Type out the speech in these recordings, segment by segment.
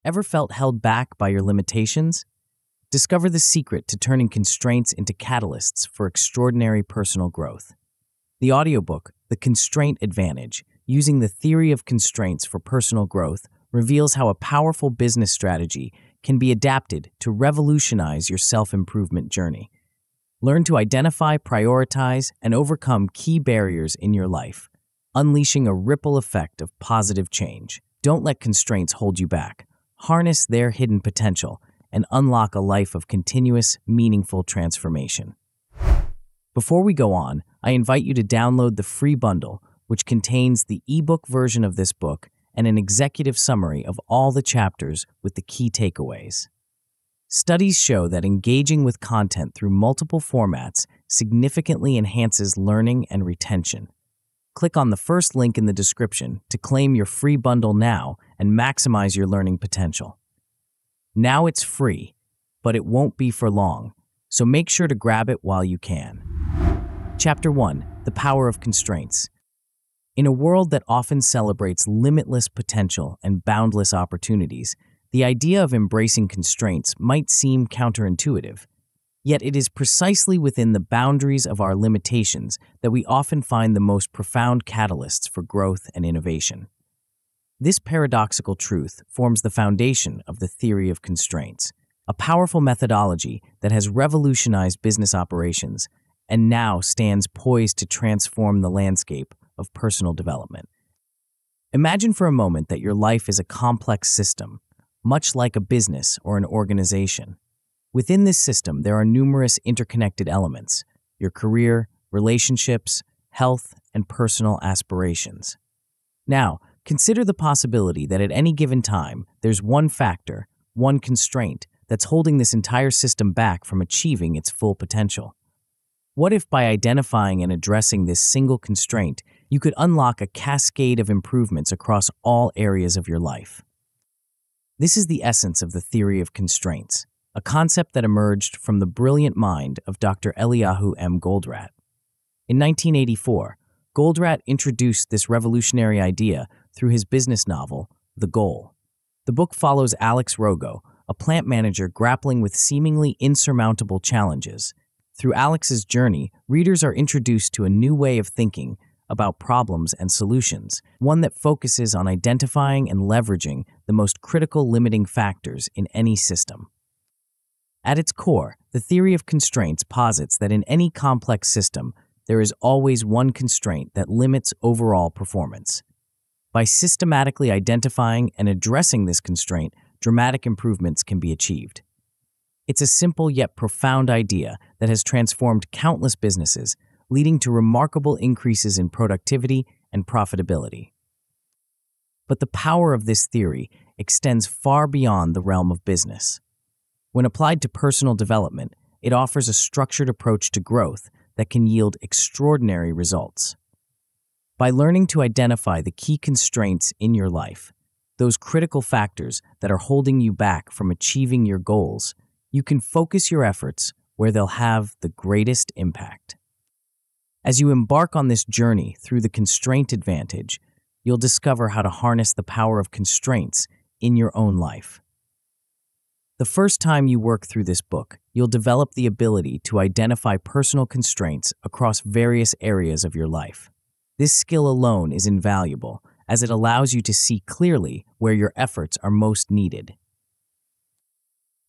Ever felt held back by your limitations? Discover the secret to turning constraints into catalysts for extraordinary personal growth. The audiobook, The Constraint Advantage, using the theory of constraints for personal growth, reveals how a powerful business strategy can be adapted to revolutionize your self-improvement journey. Learn to identify, prioritize, and overcome key barriers in your life, unleashing a ripple effect of positive change. Don't let constraints hold you back. Harness their hidden potential and unlock a life of continuous, meaningful transformation. Before we go on, I invite you to download the free bundle, which contains the ebook version of this book and an executive summary of all the chapters with the key takeaways. Studies show that engaging with content through multiple formats significantly enhances learning and retention. Click on the first link in the description to claim your free bundle now and maximize your learning potential. Now it's free, but it won't be for long, so make sure to grab it while you can. Chapter 1: The Power of Constraints. In a world that often celebrates limitless potential and boundless opportunities, the idea of embracing constraints might seem counterintuitive. Yet it is precisely within the boundaries of our limitations that we often find the most profound catalysts for growth and innovation. This paradoxical truth forms the foundation of the theory of constraints, a powerful methodology that has revolutionized business operations and now stands poised to transform the landscape of personal development. Imagine for a moment that your life is a complex system, much like a business or an organization. Within this system, there are numerous interconnected elements: your career, relationships, health, and personal aspirations. Now, consider the possibility that at any given time, there's one factor, one constraint, that's holding this entire system back from achieving its full potential. What if by identifying and addressing this single constraint, you could unlock a cascade of improvements across all areas of your life? This is the essence of the theory of constraints, a concept that emerged from the brilliant mind of Dr. Eliyahu M. Goldratt. In 1984, Goldratt introduced this revolutionary idea through his business novel, The Goal. The book follows Alex Rogo, a plant manager grappling with seemingly insurmountable challenges. Through Alex's journey, readers are introduced to a new way of thinking about problems and solutions, one that focuses on identifying and leveraging the most critical limiting factors in any system. At its core, the theory of constraints posits that in any complex system, there is always one constraint that limits overall performance. By systematically identifying and addressing this constraint, dramatic improvements can be achieved. It's a simple yet profound idea that has transformed countless businesses, leading to remarkable increases in productivity and profitability. But the power of this theory extends far beyond the realm of business. When applied to personal development, it offers a structured approach to growth that can yield extraordinary results. By learning to identify the key constraints in your life, those critical factors that are holding you back from achieving your goals, you can focus your efforts where they'll have the greatest impact. As you embark on this journey through the Constraint Advantage, you'll discover how to harness the power of constraints in your own life. The first time you work through this book, you'll develop the ability to identify personal constraints across various areas of your life. This skill alone is invaluable, as it allows you to see clearly where your efforts are most needed.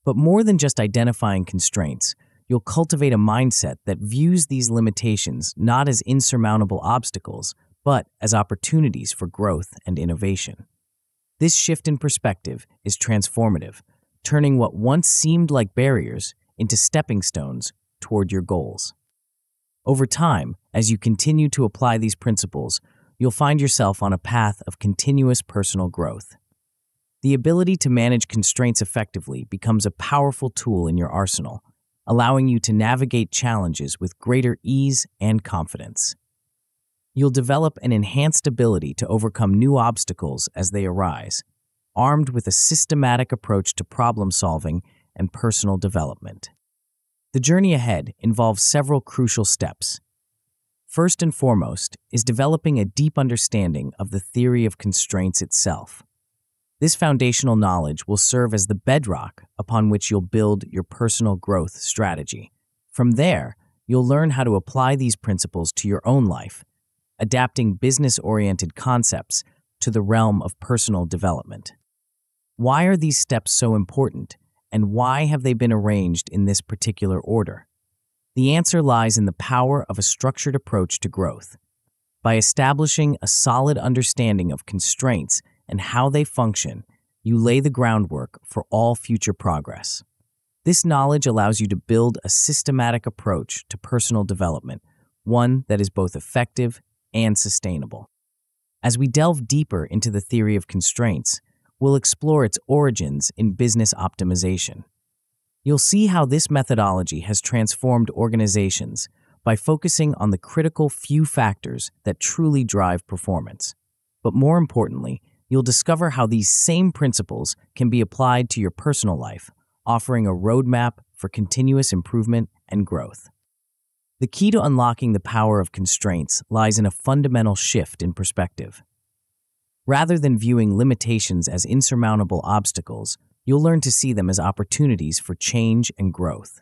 But more than just identifying constraints, you'll cultivate a mindset that views these limitations not as insurmountable obstacles, but as opportunities for growth and innovation. This shift in perspective is transformative, turning what once seemed like barriers into stepping stones toward your goals. Over time, as you continue to apply these principles, you'll find yourself on a path of continuous personal growth. The ability to manage constraints effectively becomes a powerful tool in your arsenal, allowing you to navigate challenges with greater ease and confidence. You'll develop an enhanced ability to overcome new obstacles as they arise, armed with a systematic approach to problem solving and personal development. The journey ahead involves several crucial steps. First and foremost is developing a deep understanding of the theory of constraints itself. This foundational knowledge will serve as the bedrock upon which you'll build your personal growth strategy. From there, you'll learn how to apply these principles to your own life, adapting business-oriented concepts to the realm of personal development. Why are these steps so important, and why have they been arranged in this particular order? The answer lies in the power of a structured approach to growth. By establishing a solid understanding of constraints and how they function, you lay the groundwork for all future progress. This knowledge allows you to build a systematic approach to personal development, one that is both effective and sustainable. As we delve deeper into the theory of constraints, we'll explore its origins in business optimization. You'll see how this methodology has transformed organizations by focusing on the critical few factors that truly drive performance. But more importantly, you'll discover how these same principles can be applied to your personal life, offering a roadmap for continuous improvement and growth. The key to unlocking the power of constraints lies in a fundamental shift in perspective. Rather than viewing limitations as insurmountable obstacles, you'll learn to see them as opportunities for change and growth.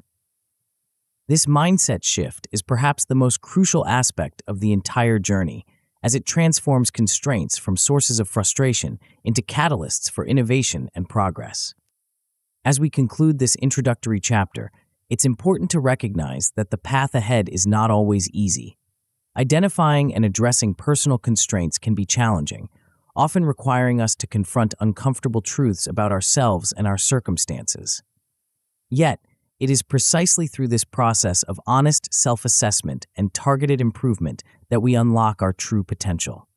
This mindset shift is perhaps the most crucial aspect of the entire journey, as it transforms constraints from sources of frustration into catalysts for innovation and progress. As we conclude this introductory chapter, it's important to recognize that the path ahead is not always easy. Identifying and addressing personal constraints can be challenging, often requiring us to confront uncomfortable truths about ourselves and our circumstances. Yet, it is precisely through this process of honest self-assessment and targeted improvement that we unlock our true potential.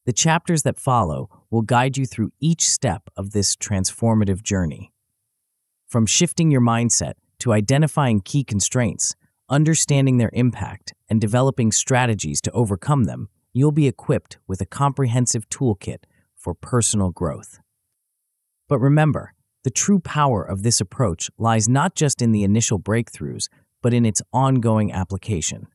The chapters that follow will guide you through each step of this transformative journey. From shifting your mindset to identifying key constraints, understanding their impact, and developing strategies to overcome them, you'll be equipped with a comprehensive toolkit for personal growth. But remember, the true power of this approach lies not just in the initial breakthroughs, but in its ongoing application.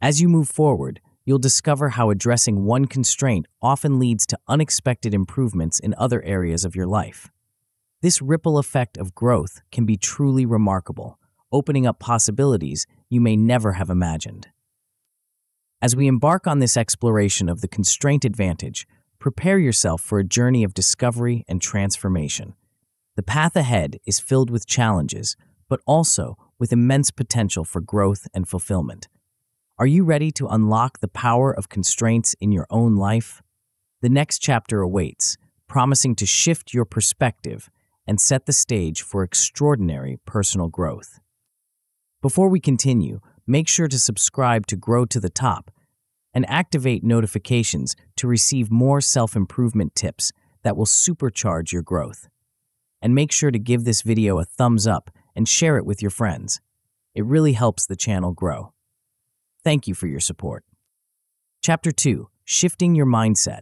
As you move forward, you'll discover how addressing one constraint often leads to unexpected improvements in other areas of your life. This ripple effect of growth can be truly remarkable, opening up possibilities you may never have imagined. As we embark on this exploration of the constraint advantage, prepare yourself for a journey of discovery and transformation. The path ahead is filled with challenges, but also with immense potential for growth and fulfillment. Are you ready to unlock the power of constraints in your own life? The next chapter awaits, promising to shift your perspective and set the stage for extraordinary personal growth. Before we continue, make sure to subscribe to Grow to the Top and activate notifications to receive more self-improvement tips that will supercharge your growth. And make sure to give this video a thumbs up and share it with your friends. It really helps the channel grow. Thank you for your support. Chapter 2: Shifting Your Mindset.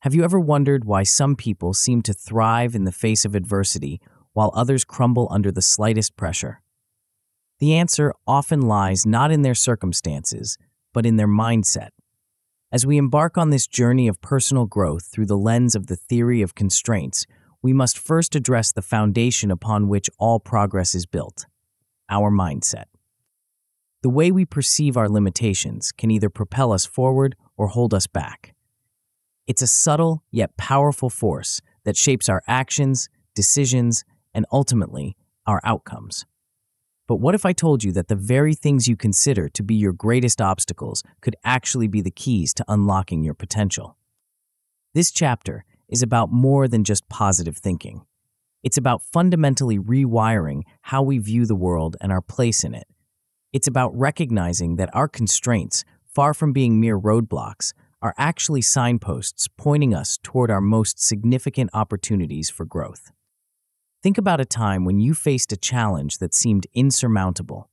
Have you ever wondered why some people seem to thrive in the face of adversity while others crumble under the slightest pressure? The answer often lies not in their circumstances, but in their mindset. As we embark on this journey of personal growth through the lens of the theory of constraints, we must first address the foundation upon which all progress is built: our mindset. The way we perceive our limitations can either propel us forward or hold us back. It's a subtle yet powerful force that shapes our actions, decisions, and ultimately, our outcomes. But what if I told you that the very things you consider to be your greatest obstacles could actually be the keys to unlocking your potential? This chapter is about more than just positive thinking. It's about fundamentally rewiring how we view the world and our place in it. It's about recognizing that our constraints, far from being mere roadblocks, are actually signposts pointing us toward our most significant opportunities for growth. Think about a time when you faced a challenge that seemed insurmountable.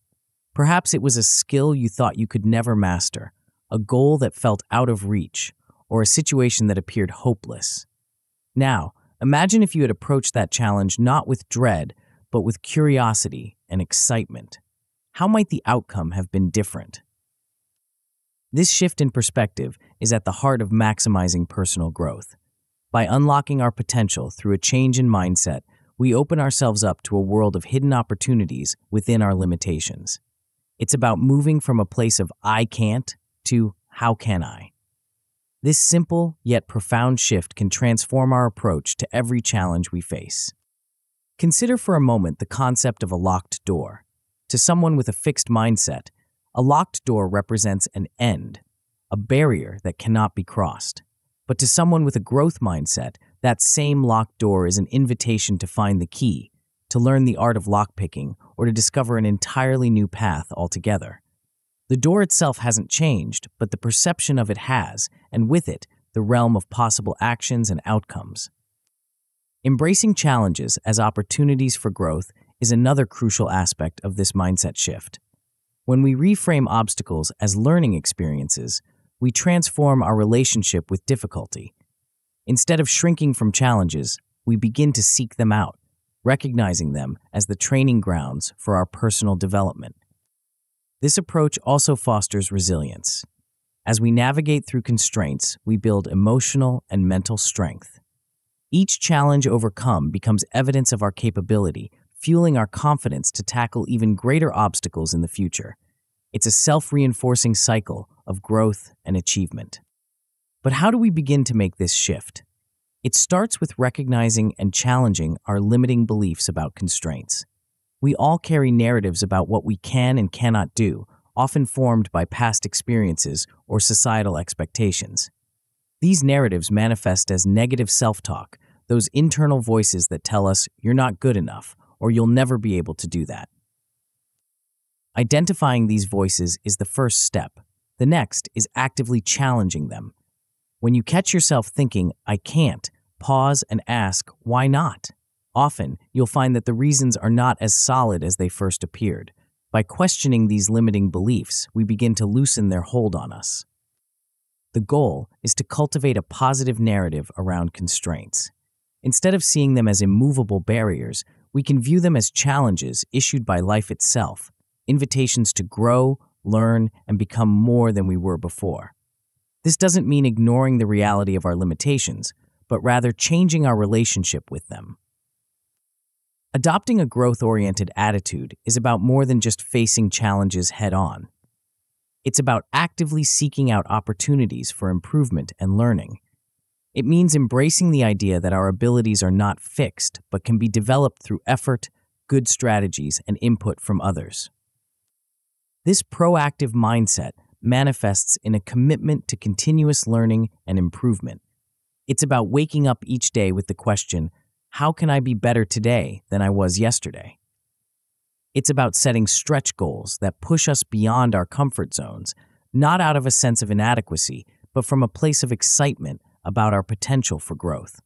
Perhaps it was a skill you thought you could never master, a goal that felt out of reach, or a situation that appeared hopeless. Now, imagine if you had approached that challenge not with dread, but with curiosity and excitement. How might the outcome have been different? This shift in perspective is at the heart of maximizing personal growth. By unlocking our potential through a change in mindset, we open ourselves up to a world of hidden opportunities within our limitations. It's about moving from a place of I can't to how can I. This simple yet profound shift can transform our approach to every challenge we face. Consider for a moment the concept of a locked door. To someone with a fixed mindset, a locked door represents an end, a barrier that cannot be crossed. But to someone with a growth mindset, that same locked door is an invitation to find the key, to learn the art of lockpicking, or to discover an entirely new path altogether. The door itself hasn't changed, but the perception of it has, and with it, the realm of possible actions and outcomes. Embracing challenges as opportunities for growth is another crucial aspect of this mindset shift. When we reframe obstacles as learning experiences, we transform our relationship with difficulty. Instead of shrinking from challenges, we begin to seek them out, recognizing them as the training grounds for our personal development. This approach also fosters resilience. As we navigate through constraints, we build emotional and mental strength. Each challenge overcome becomes evidence of our capability, fueling our confidence to tackle even greater obstacles in the future. It's a self-reinforcing cycle of growth and achievement. But how do we begin to make this shift? It starts with recognizing and challenging our limiting beliefs about constraints. We all carry narratives about what we can and cannot do, often formed by past experiences or societal expectations. These narratives manifest as negative self-talk, those internal voices that tell us you're not good enough or you'll never be able to do that. Identifying these voices is the first step. The next is actively challenging them. When you catch yourself thinking, I can't, pause and ask, why not? Often, you'll find that the reasons are not as solid as they first appeared. By questioning these limiting beliefs, we begin to loosen their hold on us. The goal is to cultivate a positive narrative around constraints. Instead of seeing them as immovable barriers, we can view them as challenges issued by life itself, invitations to grow, learn, and become more than we were before. This doesn't mean ignoring the reality of our limitations, but rather changing our relationship with them. Adopting a growth-oriented attitude is about more than just facing challenges head-on. It's about actively seeking out opportunities for improvement and learning. It means embracing the idea that our abilities are not fixed, but can be developed through effort, good strategies, and input from others. This proactive mindset manifests in a commitment to continuous learning and improvement. It's about waking up each day with the question, how can I be better today than I was yesterday? It's about setting stretch goals that push us beyond our comfort zones, not out of a sense of inadequacy, but from a place of excitement about our potential for growth.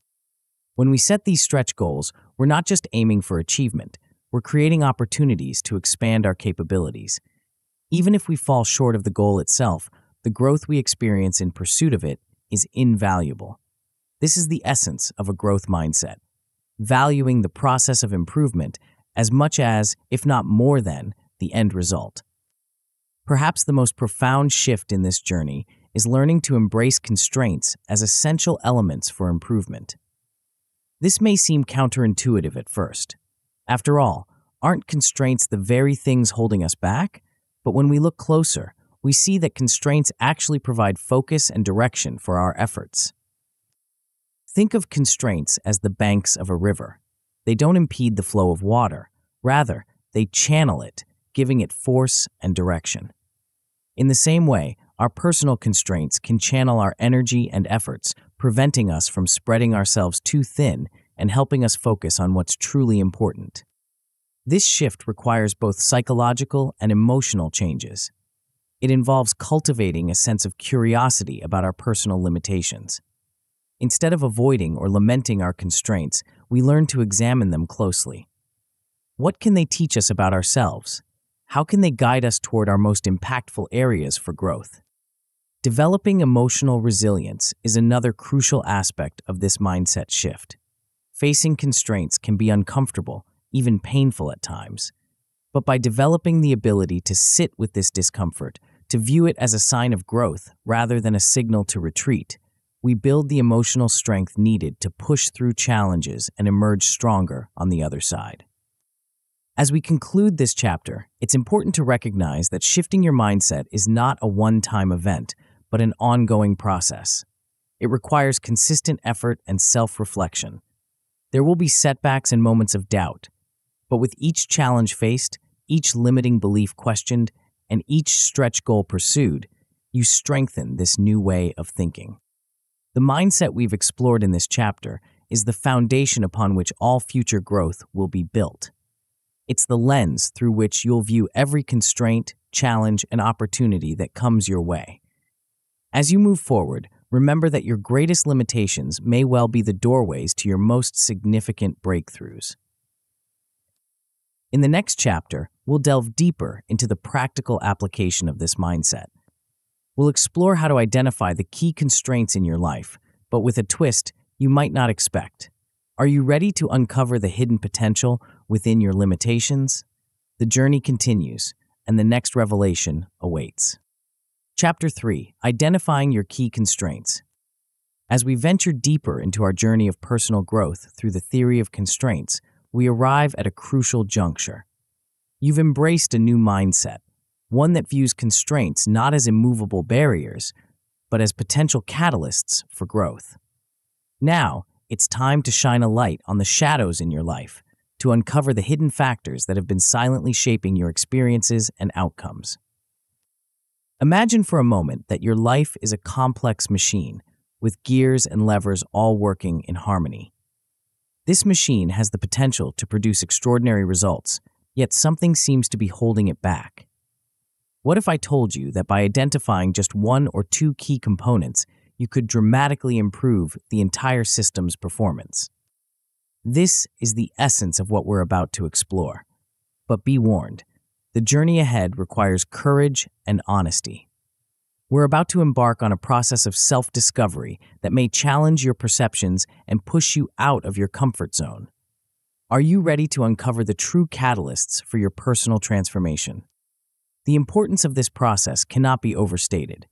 When we set these stretch goals, we're not just aiming for achievement, we're creating opportunities to expand our capabilities. Even if we fall short of the goal itself, the growth we experience in pursuit of it is invaluable. This is the essence of a growth mindset, valuing the process of improvement as much as, if not more than, the end result. Perhaps the most profound shift in this journey is learning to embrace constraints as essential elements for improvement. This may seem counterintuitive at first. After all, aren't constraints the very things holding us back? But when we look closer, we see that constraints actually provide focus and direction for our efforts. Think of constraints as the banks of a river. They don't impede the flow of water. Rather, they channel it, giving it force and direction. In the same way, our personal constraints can channel our energy and efforts, preventing us from spreading ourselves too thin and helping us focus on what's truly important. This shift requires both psychological and emotional changes. It involves cultivating a sense of curiosity about our personal limitations. Instead of avoiding or lamenting our constraints, we learn to examine them closely. What can they teach us about ourselves? How can they guide us toward our most impactful areas for growth? Developing emotional resilience is another crucial aspect of this mindset shift. Facing constraints can be uncomfortable, even painful at times. But by developing the ability to sit with this discomfort, to view it as a sign of growth rather than a signal to retreat, we build the emotional strength needed to push through challenges and emerge stronger on the other side. As we conclude this chapter, it's important to recognize that shifting your mindset is not a one-time event, but an ongoing process. It requires consistent effort and self-reflection. There will be setbacks and moments of doubt, but with each challenge faced, each limiting belief questioned, and each stretch goal pursued, you strengthen this new way of thinking. The mindset we've explored in this chapter is the foundation upon which all future growth will be built. It's the lens through which you'll view every constraint, challenge, and opportunity that comes your way. As you move forward, remember that your greatest limitations may well be the doorways to your most significant breakthroughs. In the next chapter, we'll delve deeper into the practical application of this mindset. We'll explore how to identify the key constraints in your life, but with a twist you might not expect. Are you ready to uncover the hidden potential within your limitations? The journey continues, and the next revelation awaits. Chapter 3: Identifying Your Key Constraints. As we venture deeper into our journey of personal growth through the theory of constraints, we arrive at a crucial juncture. You've embraced a new mindset, one that views constraints not as immovable barriers, but as potential catalysts for growth. Now, it's time to shine a light on the shadows in your life, to uncover the hidden factors that have been silently shaping your experiences and outcomes. Imagine for a moment that your life is a complex machine, with gears and levers all working in harmony. This machine has the potential to produce extraordinary results, yet something seems to be holding it back. What if I told you that by identifying just one or two key components, you could dramatically improve the entire system's performance? This is the essence of what we're about to explore. But be warned, the journey ahead requires courage and honesty. We're about to embark on a process of self-discovery that may challenge your perceptions and push you out of your comfort zone. Are you ready to uncover the true catalysts for your personal transformation? The importance of this process cannot be overstated.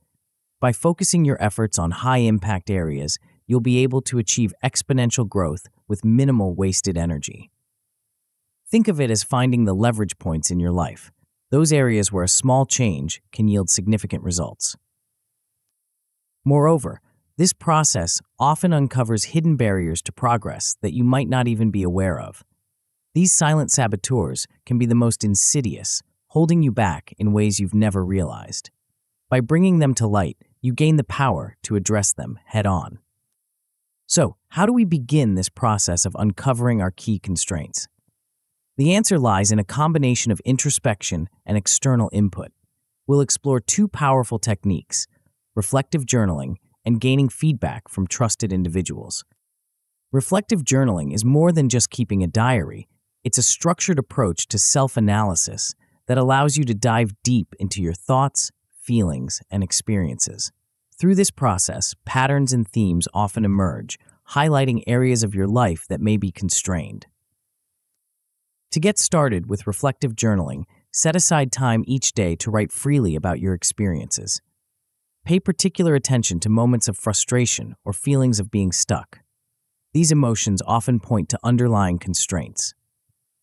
By focusing your efforts on high-impact areas, you'll be able to achieve exponential growth with minimal wasted energy. Think of it as finding the leverage points in your life, those areas where a small change can yield significant results. Moreover, this process often uncovers hidden barriers to progress that you might not even be aware of. These silent saboteurs can be the most insidious, holding you back in ways you've never realized. By bringing them to light, you gain the power to address them head-on. So, how do we begin this process of uncovering our key constraints? The answer lies in a combination of introspection and external input. We'll explore two powerful techniques: reflective journaling and gaining feedback from trusted individuals. Reflective journaling is more than just keeping a diary. It's a structured approach to self-analysis that allows you to dive deep into your thoughts, feelings, and experiences. Through this process, patterns and themes often emerge, highlighting areas of your life that may be constrained. To get started with reflective journaling, set aside time each day to write freely about your experiences. Pay particular attention to moments of frustration or feelings of being stuck. These emotions often point to underlying constraints.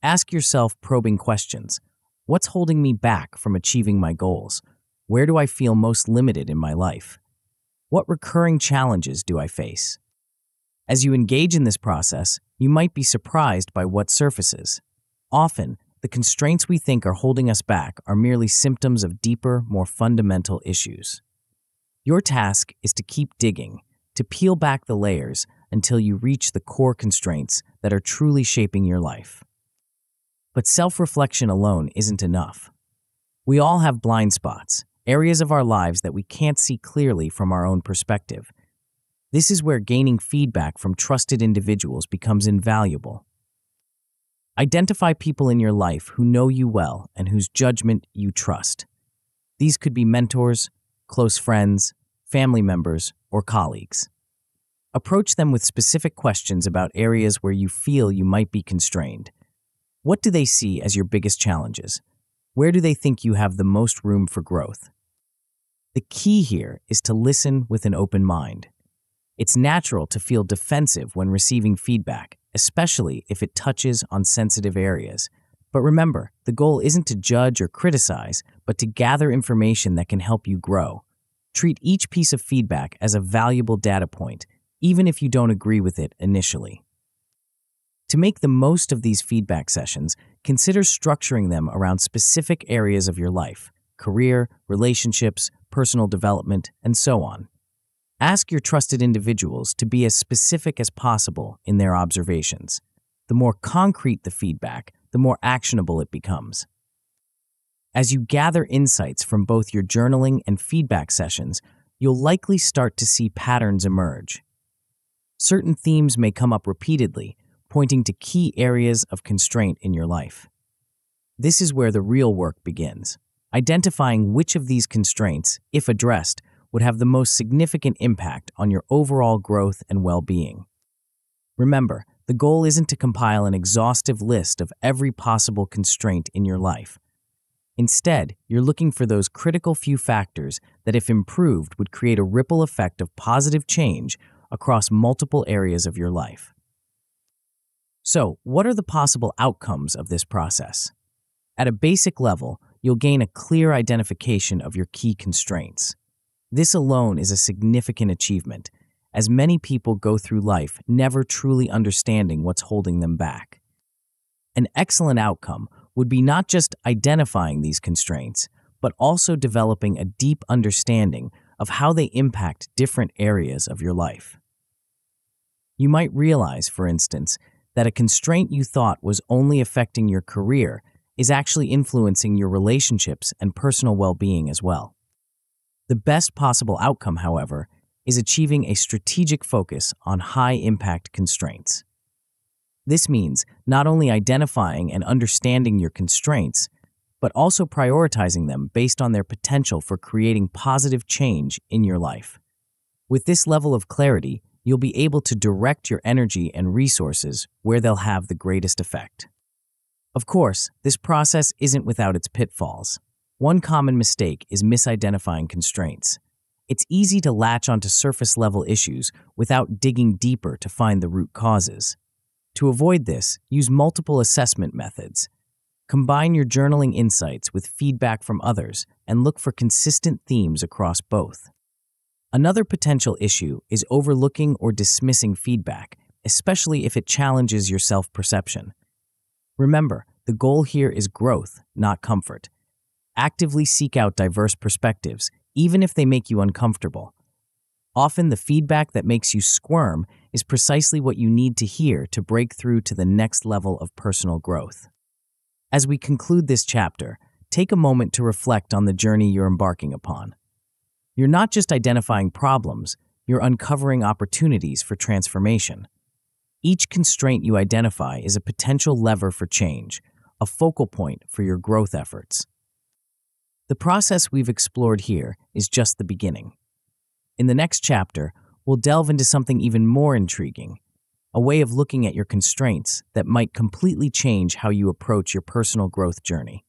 Ask yourself probing questions. What's holding me back from achieving my goals? Where do I feel most limited in my life? What recurring challenges do I face? As you engage in this process, you might be surprised by what surfaces. Often, the constraints we think are holding us back are merely symptoms of deeper, more fundamental issues. Your task is to keep digging, to peel back the layers until you reach the core constraints that are truly shaping your life. But self-reflection alone isn't enough. We all have blind spots, areas of our lives that we can't see clearly from our own perspective. This is where gaining feedback from trusted individuals becomes invaluable. Identify people in your life who know you well and whose judgment you trust. These could be mentors, close friends, family members, or colleagues. Approach them with specific questions about areas where you feel you might be constrained. What do they see as your biggest challenges? Where do they think you have the most room for growth? The key here is to listen with an open mind. It's natural to feel defensive when receiving feedback, especially if it touches on sensitive areas. But remember, the goal isn't to judge or criticize, but to gather information that can help you grow. Treat each piece of feedback as a valuable data point, even if you don't agree with it initially. To make the most of these feedback sessions, consider structuring them around specific areas of your life: career, relationships, personal development, and so on. Ask your trusted individuals to be as specific as possible in their observations. The more concrete the feedback, the more actionable it becomes. As you gather insights from both your journaling and feedback sessions, you'll likely start to see patterns emerge. Certain themes may come up repeatedly, pointing to key areas of constraint in your life. This is where the real work begins, identifying which of these constraints, if addressed, would have the most significant impact on your overall growth and well-being. Remember, the goal isn't to compile an exhaustive list of every possible constraint in your life. Instead, you're looking for those critical few factors that, if improved, would create a ripple effect of positive change across multiple areas of your life. So, what are the possible outcomes of this process? At a basic level, you'll gain a clear identification of your key constraints. This alone is a significant achievement, as many people go through life never truly understanding what's holding them back. An excellent outcome would be not just identifying these constraints, but also developing a deep understanding of how they impact different areas of your life. You might realize, for instance, that a constraint you thought was only affecting your career is actually influencing your relationships and personal well-being as well. The best possible outcome, however, is achieving a strategic focus on high-impact constraints. This means not only identifying and understanding your constraints, but also prioritizing them based on their potential for creating positive change in your life. With this level of clarity, you'll be able to direct your energy and resources where they'll have the greatest effect. Of course, this process isn't without its pitfalls. One common mistake is misidentifying constraints. It's easy to latch onto surface-level issues without digging deeper to find the root causes. To avoid this, use multiple assessment methods. Combine your journaling insights with feedback from others and look for consistent themes across both. Another potential issue is overlooking or dismissing feedback, especially if it challenges your self-perception. Remember, the goal here is growth, not comfort. Actively seek out diverse perspectives, even if they make you uncomfortable. Often the feedback that makes you squirm is precisely what you need to hear to break through to the next level of personal growth. As we conclude this chapter, take a moment to reflect on the journey you're embarking upon. You're not just identifying problems, you're uncovering opportunities for transformation. Each constraint you identify is a potential lever for change, a focal point for your growth efforts. The process we've explored here is just the beginning. In the next chapter, we'll delve into something even more intriguing, a way of looking at your constraints that might completely change how you approach your personal growth journey.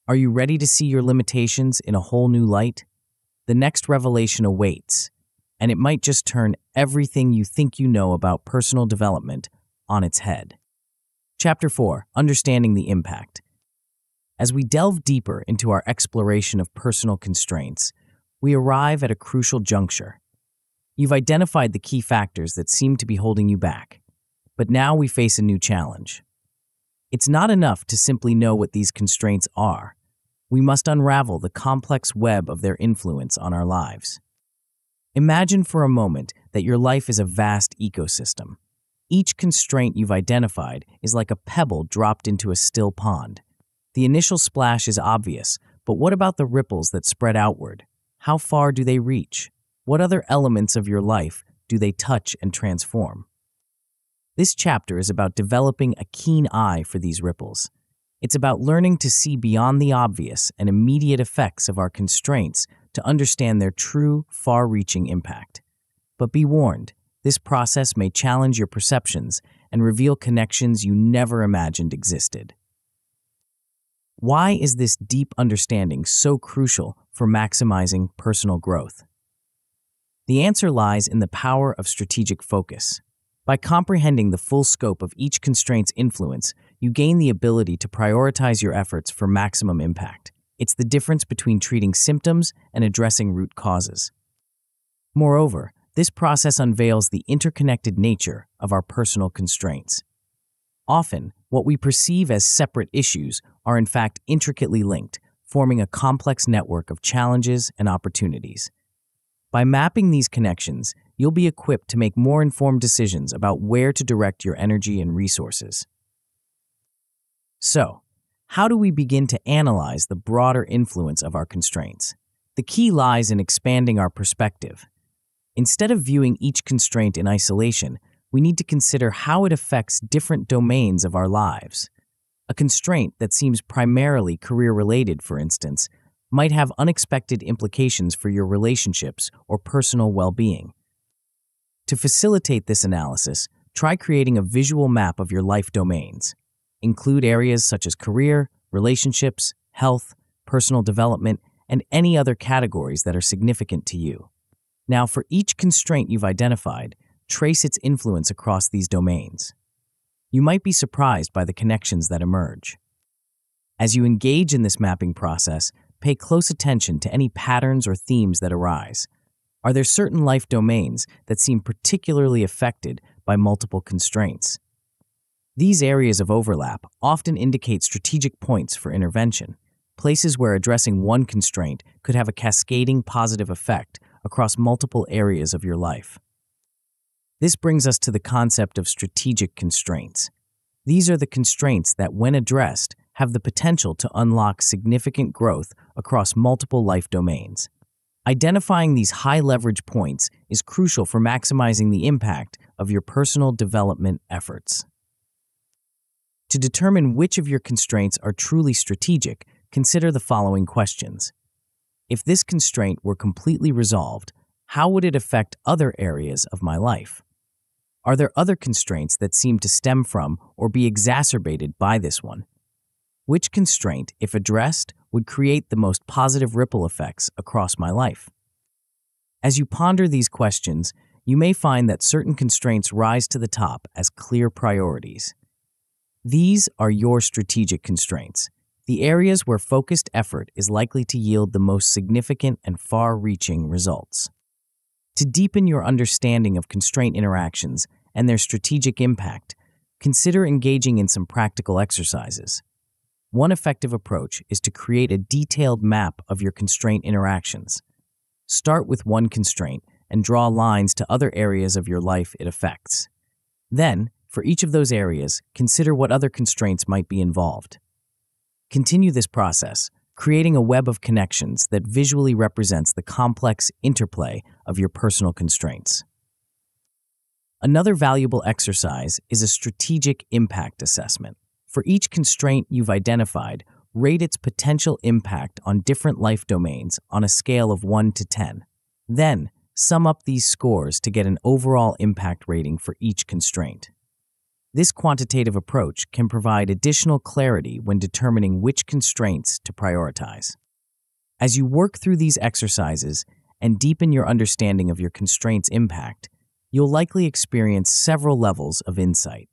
Are you ready to see your limitations in a whole new light? The next revelation awaits, and it might just turn everything you think you know about personal development on its head. Chapter 4: Understanding the Impact. As we delve deeper into our exploration of personal constraints, we arrive at a crucial juncture. You've identified the key factors that seem to be holding you back, but now we face a new challenge. It's not enough to simply know what these constraints are. We must unravel the complex web of their influence on our lives. Imagine for a moment that your life is a vast ecosystem. Each constraint you've identified is like a pebble dropped into a still pond. The initial splash is obvious, but what about the ripples that spread outward? How far do they reach? What other elements of your life do they touch and transform? This chapter is about developing a keen eye for these ripples. It's about learning to see beyond the obvious and immediate effects of our constraints to understand their true, far-reaching impact. But be warned, this process may challenge your perceptions and reveal connections you never imagined existed. Why is this deep understanding so crucial for maximizing personal growth? The answer lies in the power of strategic focus. By comprehending the full scope of each constraint's influence, you gain the ability to prioritize your efforts for maximum impact. It's the difference between treating symptoms and addressing root causes. Moreover, this process unveils the interconnected nature of our personal constraints. Often, what we perceive as separate issues are in fact intricately linked, forming a complex network of challenges and opportunities. By mapping these connections, you'll be equipped to make more informed decisions about where to direct your energy and resources. So, how do we begin to analyze the broader influence of our constraints? The key lies in expanding our perspective. Instead of viewing each constraint in isolation, we need to consider how it affects different domains of our lives. A constraint that seems primarily career-related, for instance, might have unexpected implications for your relationships or personal well-being. To facilitate this analysis, try creating a visual map of your life domains. Include areas such as career, relationships, health, personal development, and any other categories that are significant to you. Now, for each constraint you've identified, trace its influence across these domains. You might be surprised by the connections that emerge. As you engage in this mapping process, pay close attention to any patterns or themes that arise. Are there certain life domains that seem particularly affected by multiple constraints? These areas of overlap often indicate strategic points for intervention, places where addressing one constraint could have a cascading positive effect across multiple areas of your life. This brings us to the concept of strategic constraints. These are the constraints that, when addressed, have the potential to unlock significant growth across multiple life domains. Identifying these high-leverage points is crucial for maximizing the impact of your personal development efforts. To determine which of your constraints are truly strategic, consider the following questions. If this constraint were completely resolved, how would it affect other areas of my life? Are there other constraints that seem to stem from or be exacerbated by this one? Which constraint, if addressed, would create the most positive ripple effects across my life? As you ponder these questions, you may find that certain constraints rise to the top as clear priorities. These are your strategic constraints, the areas where focused effort is likely to yield the most significant and far-reaching results. To deepen your understanding of constraint interactions and their strategic impact, consider engaging in some practical exercises. One effective approach is to create a detailed map of your constraint interactions. Start with one constraint and draw lines to other areas of your life it affects. Then, for each of those areas, consider what other constraints might be involved. Continue this process, creating a web of connections that visually represents the complex interplay of your personal constraints. Another valuable exercise is a strategic impact assessment. For each constraint you've identified, rate its potential impact on different life domains on a scale of 1 to 10. Then, sum up these scores to get an overall impact rating for each constraint. This quantitative approach can provide additional clarity when determining which constraints to prioritize. As you work through these exercises and deepen your understanding of your constraint's impact, you'll likely experience several levels of insight.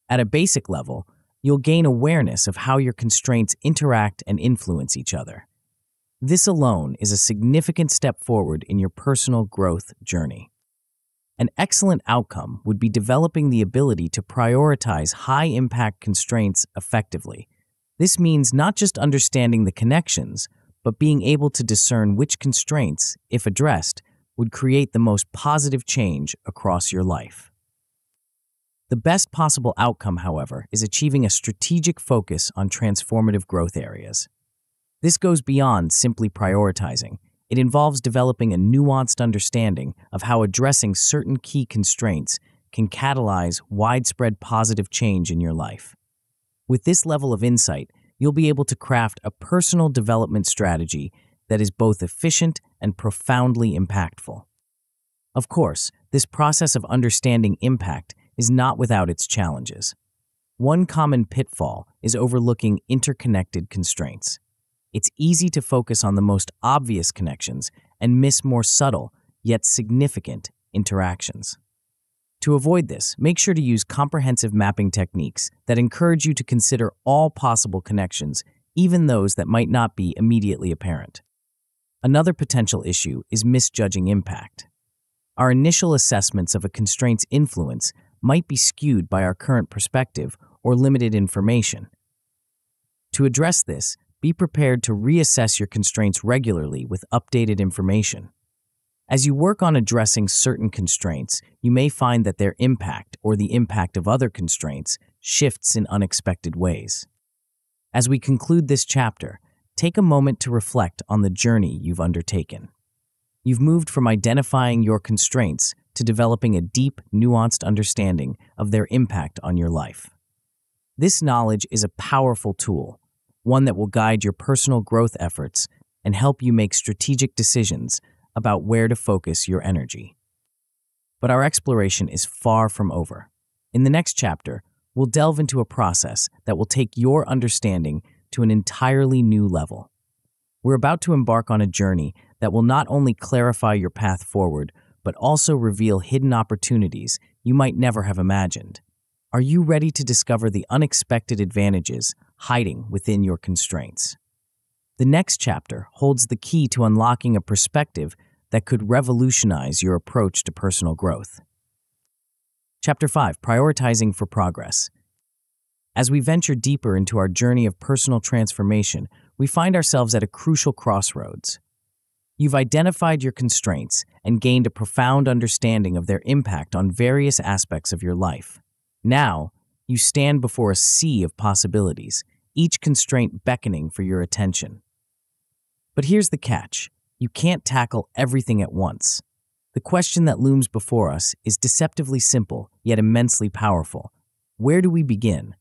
At a basic level, you'll gain awareness of how your constraints interact and influence each other. This alone is a significant step forward in your personal growth journey. An excellent outcome would be developing the ability to prioritize high-impact constraints effectively. This means not just understanding the connections, but being able to discern which constraints, if addressed, would create the most positive change across your life. The best possible outcome, however, is achieving a strategic focus on transformative growth areas. This goes beyond simply prioritizing. It involves developing a nuanced understanding of how addressing certain key constraints can catalyze widespread positive change in your life. With this level of insight, you'll be able to craft a personal development strategy that is both efficient and profoundly impactful. Of course, this process of understanding impact is not without its challenges. One common pitfall is overlooking interconnected constraints. It's easy to focus on the most obvious connections and miss more subtle, yet significant interactions. To avoid this, make sure to use comprehensive mapping techniques that encourage you to consider all possible connections, even those that might not be immediately apparent. Another potential issue is misjudging impact. Our initial assessments of a constraint's influence might be skewed by our current perspective or limited information. To address this, be prepared to reassess your constraints regularly with updated information. As you work on addressing certain constraints, you may find that their impact or the impact of other constraints shifts in unexpected ways. As we conclude this chapter, take a moment to reflect on the journey you've undertaken. You've moved from identifying your constraints to developing a deep, nuanced understanding of their impact on your life. This knowledge is a powerful tool, one that will guide your personal growth efforts and help you make strategic decisions about where to focus your energy. But our exploration is far from over. In the next chapter, we'll delve into a process that will take your understanding to an entirely new level. We're about to embark on a journey that will not only clarify your path forward, but also reveal hidden opportunities you might never have imagined. Are you ready to discover the unexpected advantages hiding within your constraints? The next chapter holds the key to unlocking a perspective that could revolutionize your approach to personal growth. Chapter 5: Prioritizing for Progress. As we venture deeper into our journey of personal transformation, we find ourselves at a crucial crossroads. You've identified your constraints and gained a profound understanding of their impact on various aspects of your life. Now, you stand before a sea of possibilities, each constraint beckoning for your attention. But here's the catch: you can't tackle everything at once. The question that looms before us is deceptively simple, yet immensely powerful. Where do we begin?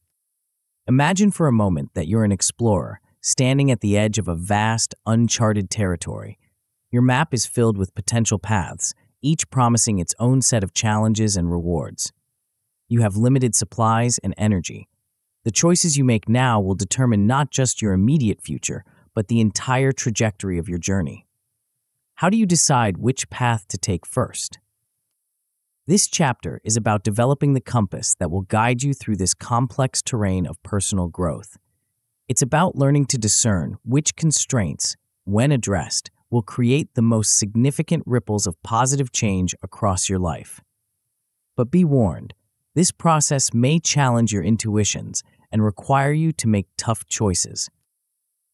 Imagine for a moment that you're an explorer, standing at the edge of a vast, uncharted territory. Your map is filled with potential paths, each promising its own set of challenges and rewards. You have limited supplies and energy. The choices you make now will determine not just your immediate future, but the entire trajectory of your journey. How do you decide which path to take first? This chapter is about developing the compass that will guide you through this complex terrain of personal growth. It's about learning to discern which constraints, when addressed, will create the most significant ripples of positive change across your life. But be warned, this process may challenge your intuitions and require you to make tough choices.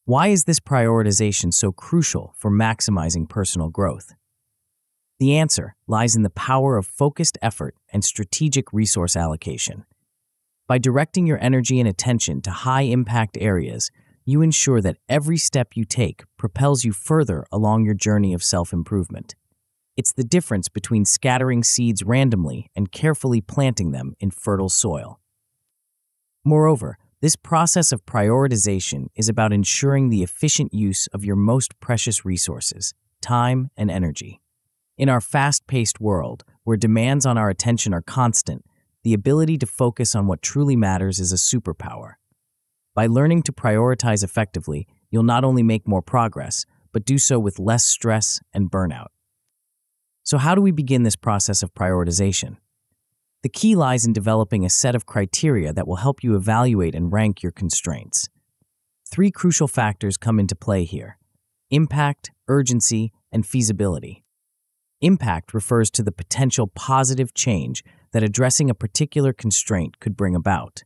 Why is this prioritization so crucial for maximizing personal growth? The answer lies in the power of focused effort and strategic resource allocation. By directing your energy and attention to high-impact areas, you ensure that every step you take propels you further along your journey of self-improvement. It's the difference between scattering seeds randomly and carefully planting them in fertile soil. Moreover, this process of prioritization is about ensuring the efficient use of your most precious resources, time and energy. In our fast-paced world, where demands on our attention are constant, the ability to focus on what truly matters is a superpower. By learning to prioritize effectively, you'll not only make more progress, but do so with less stress and burnout. So how do we begin this process of prioritization? The key lies in developing a set of criteria that will help you evaluate and rank your constraints. 3 crucial factors come into play here: impact, urgency, and feasibility. Impact refers to the potential positive change that addressing a particular constraint could bring about.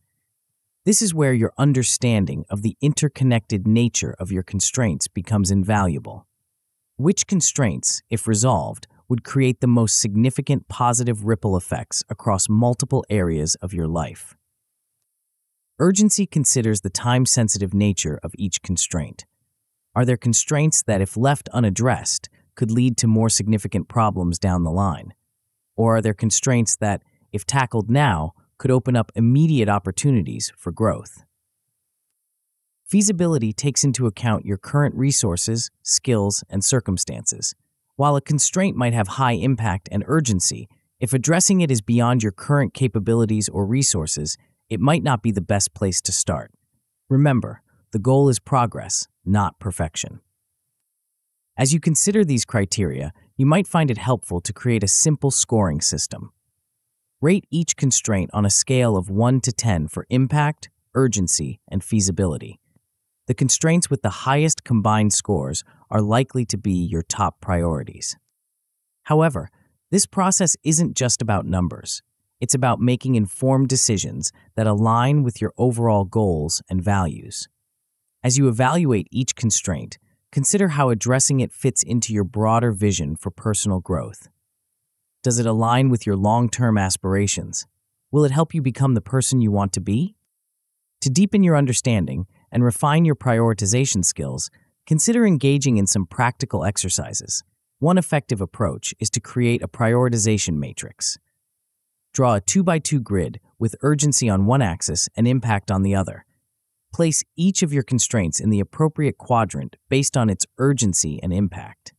This is where your understanding of the interconnected nature of your constraints becomes invaluable. Which constraints, if resolved, would create the most significant positive ripple effects across multiple areas of your life? Urgency considers the time-sensitive nature of each constraint. Are there constraints that, if left unaddressed, could lead to more significant problems down the line? Or are there constraints that, if tackled now, could open up immediate opportunities for growth? Feasibility takes into account your current resources, skills, and circumstances. While a constraint might have high impact and urgency, if addressing it is beyond your current capabilities or resources, it might not be the best place to start. Remember, the goal is progress, not perfection. As you consider these criteria, you might find it helpful to create a simple scoring system. Rate each constraint on a scale of 1 to 10 for impact, urgency, and feasibility. The constraints with the highest combined scores are likely to be your top priorities. However, this process isn't just about numbers. It's about making informed decisions that align with your overall goals and values. As you evaluate each constraint, consider how addressing it fits into your broader vision for personal growth. Does it align with your long-term aspirations? Will it help you become the person you want to be? To deepen your understanding and refine your prioritization skills, consider engaging in some practical exercises. One effective approach is to create a prioritization matrix. Draw a 2x2 grid with urgency on one axis and impact on the other. Place each of your constraints in the appropriate quadrant based on its urgency and impact.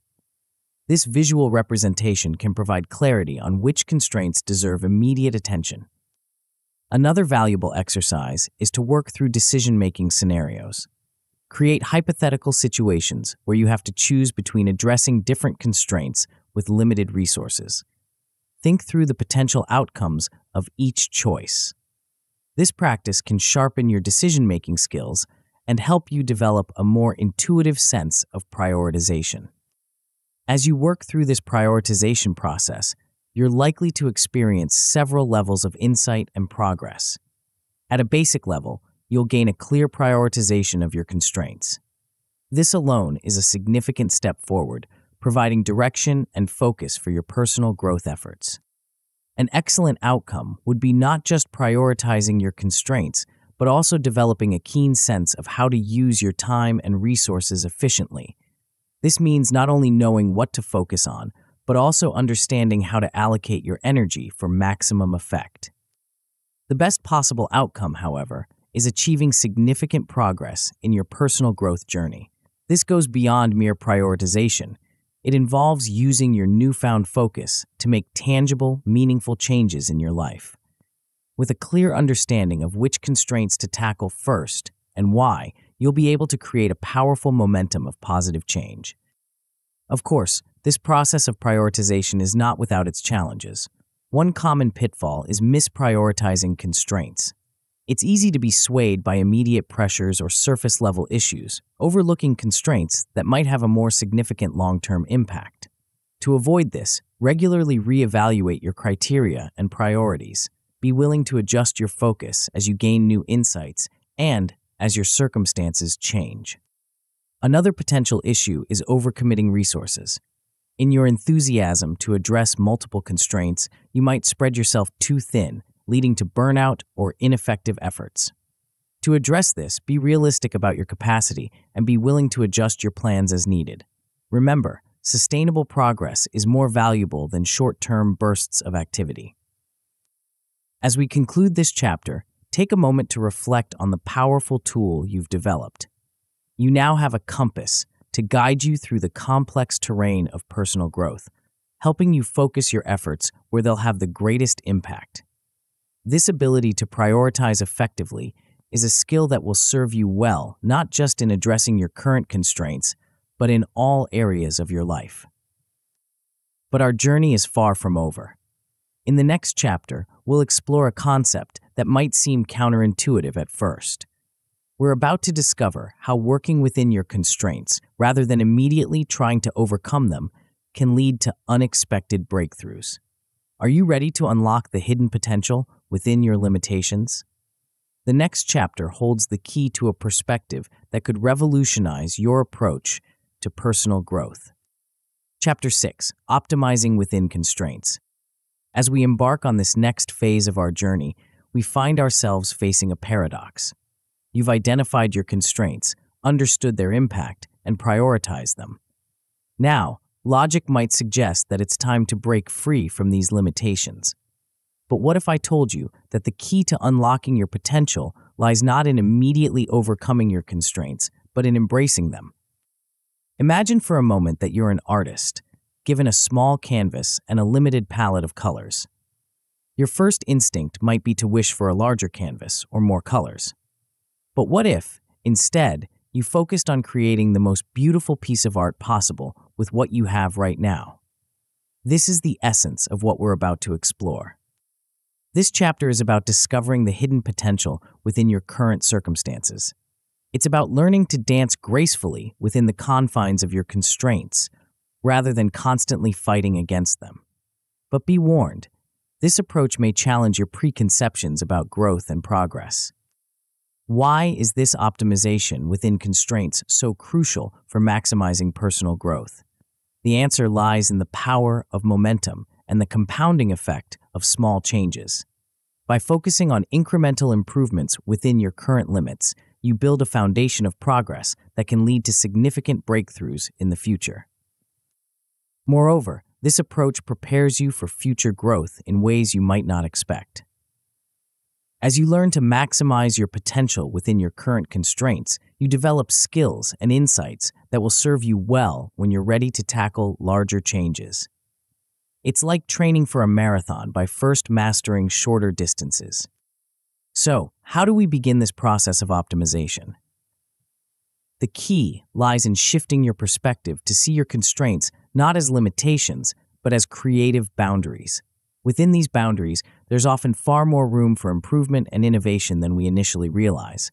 This visual representation can provide clarity on which constraints deserve immediate attention. Another valuable exercise is to work through decision-making scenarios. Create hypothetical situations where you have to choose between addressing different constraints with limited resources. Think through the potential outcomes of each choice. This practice can sharpen your decision-making skills and help you develop a more intuitive sense of prioritization. As you work through this prioritization process, you're likely to experience several levels of insight and progress. At a basic level, you'll gain a clear prioritization of your constraints. This alone is a significant step forward, providing direction and focus for your personal growth efforts. An excellent outcome would be not just prioritizing your constraints, but also developing a keen sense of how to use your time and resources efficiently. This means not only knowing what to focus on, but also understanding how to allocate your energy for maximum effect. The best possible outcome, however, is achieving significant progress in your personal growth journey. This goes beyond mere prioritization. It involves using your newfound focus to make tangible, meaningful changes in your life. With a clear understanding of which constraints to tackle first and why, you'll be able to create a powerful momentum of positive change. Of course, this process of prioritization is not without its challenges. One common pitfall is misprioritizing constraints. It's easy to be swayed by immediate pressures or surface-level issues, overlooking constraints that might have a more significant long-term impact. To avoid this, regularly reevaluate your criteria and priorities. Be willing to adjust your focus as you gain new insights and as your circumstances change. Another potential issue is overcommitting resources. In your enthusiasm to address multiple constraints, you might spread yourself too thin, leading to burnout or ineffective efforts. To address this, be realistic about your capacity and be willing to adjust your plans as needed. Remember, sustainable progress is more valuable than short-term bursts of activity. As we conclude this chapter, take a moment to reflect on the powerful tool you've developed. You now have a compass to guide you through the complex terrain of personal growth, helping you focus your efforts where they'll have the greatest impact. This ability to prioritize effectively is a skill that will serve you well, not just in addressing your current constraints, but in all areas of your life. But our journey is far from over. In the next chapter, we'll explore a concept that might seem counterintuitive at first. We're about to discover how working within your constraints, rather than immediately trying to overcome them, can lead to unexpected breakthroughs. Are you ready to unlock the hidden potential within your limitations? The next chapter holds the key to a perspective that could revolutionize your approach to personal growth. Chapter 6: Optimizing Within Constraints. As we embark on this next phase of our journey, we find ourselves facing a paradox. You've identified your constraints, understood their impact, and prioritized them. Now, logic might suggest that it's time to break free from these limitations. But what if I told you that the key to unlocking your potential lies not in immediately overcoming your constraints, but in embracing them? Imagine for a moment that you're an artist, given a small canvas and a limited palette of colors. Your first instinct might be to wish for a larger canvas or more colors. But what if, instead, you focused on creating the most beautiful piece of art possible with what you have right now. This is the essence of what we're about to explore. This chapter is about discovering the hidden potential within your current circumstances. It's about learning to dance gracefully within the confines of your constraints, rather than constantly fighting against them. But be warned, this approach may challenge your preconceptions about growth and progress. Why is this optimization within constraints so crucial for maximizing personal growth? The answer lies in the power of momentum and the compounding effect of small changes. By focusing on incremental improvements within your current limits, you build a foundation of progress that can lead to significant breakthroughs in the future. Moreover, this approach prepares you for future growth in ways you might not expect. As you learn to maximize your potential within your current constraints, you develop skills and insights that will serve you well when you're ready to tackle larger changes. It's like training for a marathon by first mastering shorter distances. So, how do we begin this process of optimization? The key lies in shifting your perspective to see your constraints not as limitations, but as creative boundaries. Within these boundaries, there's often far more room for improvement and innovation than we initially realize.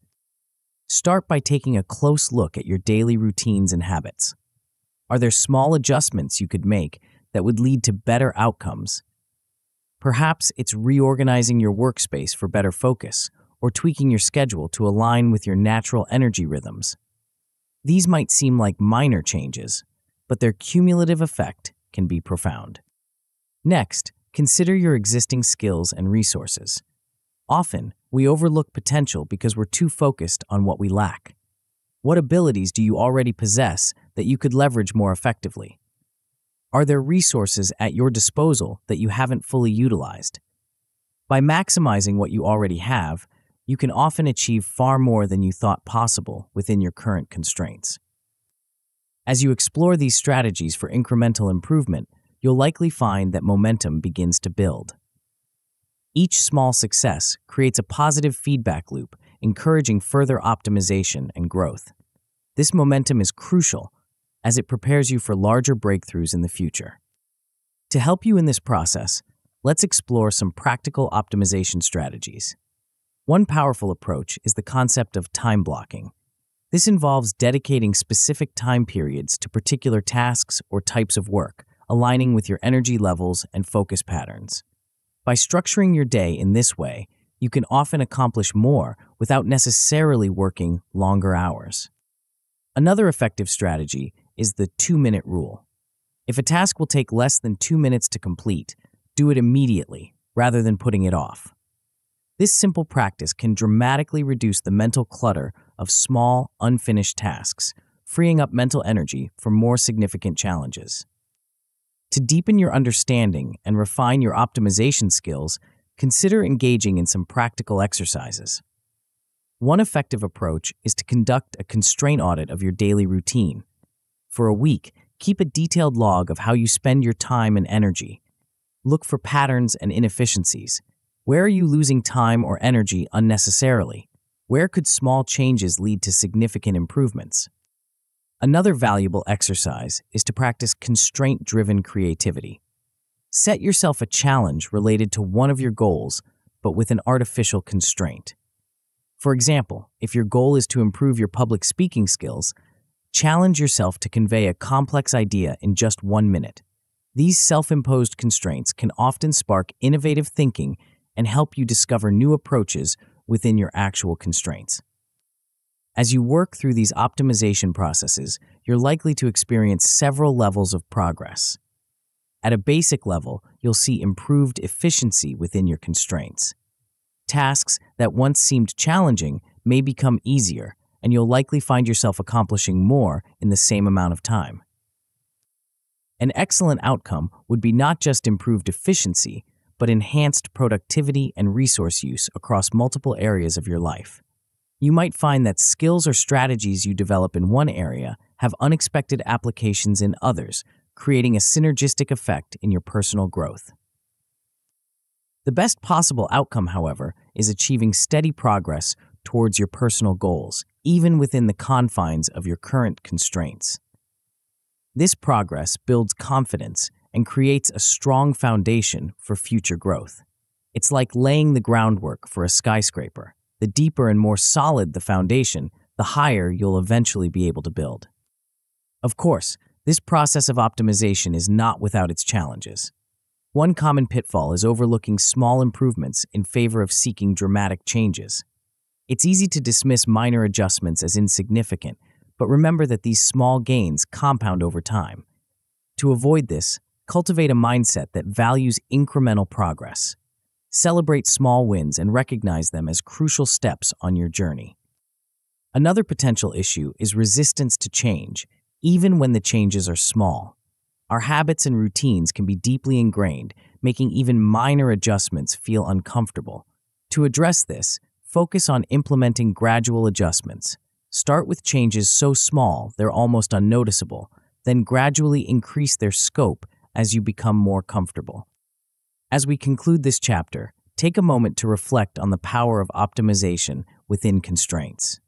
Start by taking a close look at your daily routines and habits. Are there small adjustments you could make that would lead to better outcomes? Perhaps it's reorganizing your workspace for better focus, or tweaking your schedule to align with your natural energy rhythms. These might seem like minor changes, but their cumulative effect can be profound. Next, consider your existing skills and resources. Often, we overlook potential because we're too focused on what we lack. What abilities do you already possess that you could leverage more effectively? Are there resources at your disposal that you haven't fully utilized? By maximizing what you already have, you can often achieve far more than you thought possible within your current constraints. As you explore these strategies for incremental improvement, you'll likely find that momentum begins to build. Each small success creates a positive feedback loop, encouraging further optimization and growth. This momentum is crucial as it prepares you for larger breakthroughs in the future. To help you in this process, let's explore some practical optimization strategies. One powerful approach is the concept of time blocking. This involves dedicating specific time periods to particular tasks or types of work, aligning with your energy levels and focus patterns. By structuring your day in this way, you can often accomplish more without necessarily working longer hours. Another effective strategy is the 2-minute rule. If a task will take less than 2 minutes to complete, do it immediately rather than putting it off. This simple practice can dramatically reduce the mental clutter of small, unfinished tasks, freeing up mental energy for more significant challenges. To deepen your understanding and refine your optimization skills, consider engaging in some practical exercises. One effective approach is to conduct a constraint audit of your daily routine. For a week, keep a detailed log of how you spend your time and energy. Look for patterns and inefficiencies. Where are you losing time or energy unnecessarily? Where could small changes lead to significant improvements? Another valuable exercise is to practice constraint-driven creativity. Set yourself a challenge related to one of your goals, but with an artificial constraint. For example, if your goal is to improve your public speaking skills, challenge yourself to convey a complex idea in just 1 minute. These self-imposed constraints can often spark innovative thinking and help you discover new approaches within your actual constraints. As you work through these optimization processes, you're likely to experience several levels of progress. At a basic level, you'll see improved efficiency within your constraints. Tasks that once seemed challenging may become easier, and you'll likely find yourself accomplishing more in the same amount of time. An excellent outcome would be not just improved efficiency, but enhanced productivity and resource use across multiple areas of your life. You might find that skills or strategies you develop in one area have unexpected applications in others, creating a synergistic effect in your personal growth. The best possible outcome, however, is achieving steady progress towards your personal goals, even within the confines of your current constraints. This progress builds confidence and creates a strong foundation for future growth. It's like laying the groundwork for a skyscraper. The deeper and more solid the foundation, the higher you'll eventually be able to build. Of course, this process of optimization is not without its challenges. One common pitfall is overlooking small improvements in favor of seeking dramatic changes. It's easy to dismiss minor adjustments as insignificant, but remember that these small gains compound over time. To avoid this, cultivate a mindset that values incremental progress. Celebrate small wins and recognize them as crucial steps on your journey. Another potential issue is resistance to change, even when the changes are small. Our habits and routines can be deeply ingrained, making even minor adjustments feel uncomfortable. To address this, focus on implementing gradual adjustments. Start with changes so small they're almost unnoticeable, then gradually increase their scope as you become more comfortable. As we conclude this chapter, take a moment to reflect on the power of optimization within constraints.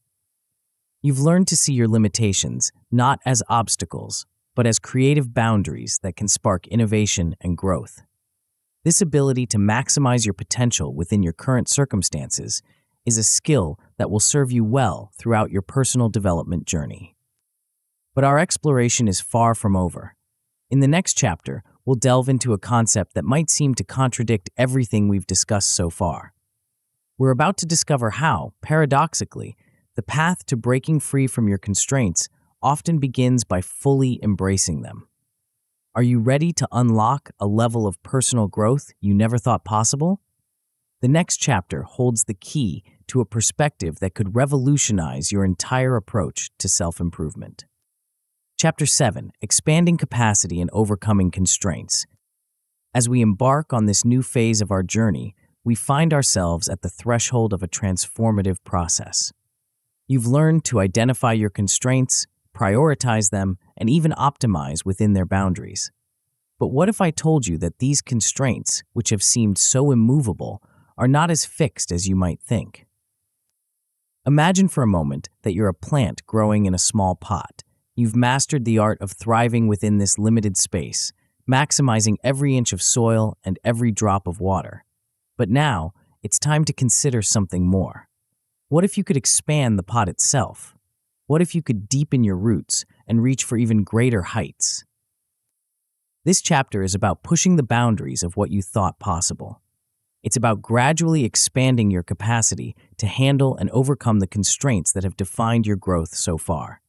You've learned to see your limitations not as obstacles, but as creative boundaries that can spark innovation and growth. This ability to maximize your potential within your current circumstances is a skill that will serve you well throughout your personal development journey. But our exploration is far from over. In the next chapter, we'll delve into a concept that might seem to contradict everything we've discussed so far. We're about to discover how, paradoxically, the path to breaking free from your constraints often begins by fully embracing them. Are you ready to unlock a level of personal growth you never thought possible? The next chapter holds the key to a perspective that could revolutionize your entire approach to self-improvement. Chapter 7, Expanding Capacity and Overcoming Constraints. As we embark on this new phase of our journey, we find ourselves at the threshold of a transformative process. You've learned to identify your constraints, prioritize them, and even optimize within their boundaries. But what if I told you that these constraints, which have seemed so immovable, are not as fixed as you might think? Imagine for a moment that you're a plant growing in a small pot. You've mastered the art of thriving within this limited space, maximizing every inch of soil and every drop of water. But now, it's time to consider something more. What if you could expand the pot itself? What if you could deepen your roots and reach for even greater heights? This chapter is about pushing the boundaries of what you thought possible. It's about gradually expanding your capacity to handle and overcome the constraints that have defined your growth so far.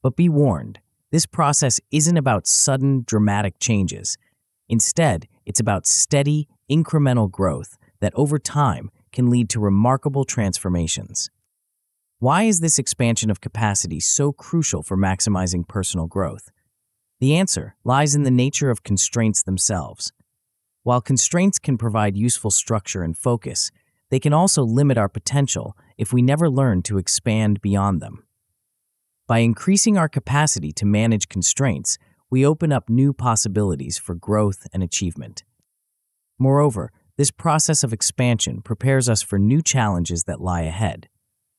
But be warned, this process isn't about sudden, dramatic changes. Instead, it's about steady, incremental growth that over time can lead to remarkable transformations. Why is this expansion of capacity so crucial for maximizing personal growth? The answer lies in the nature of constraints themselves. While constraints can provide useful structure and focus, they can also limit our potential if we never learn to expand beyond them. By increasing our capacity to manage constraints, we open up new possibilities for growth and achievement. Moreover, this process of expansion prepares us for new challenges that lie ahead.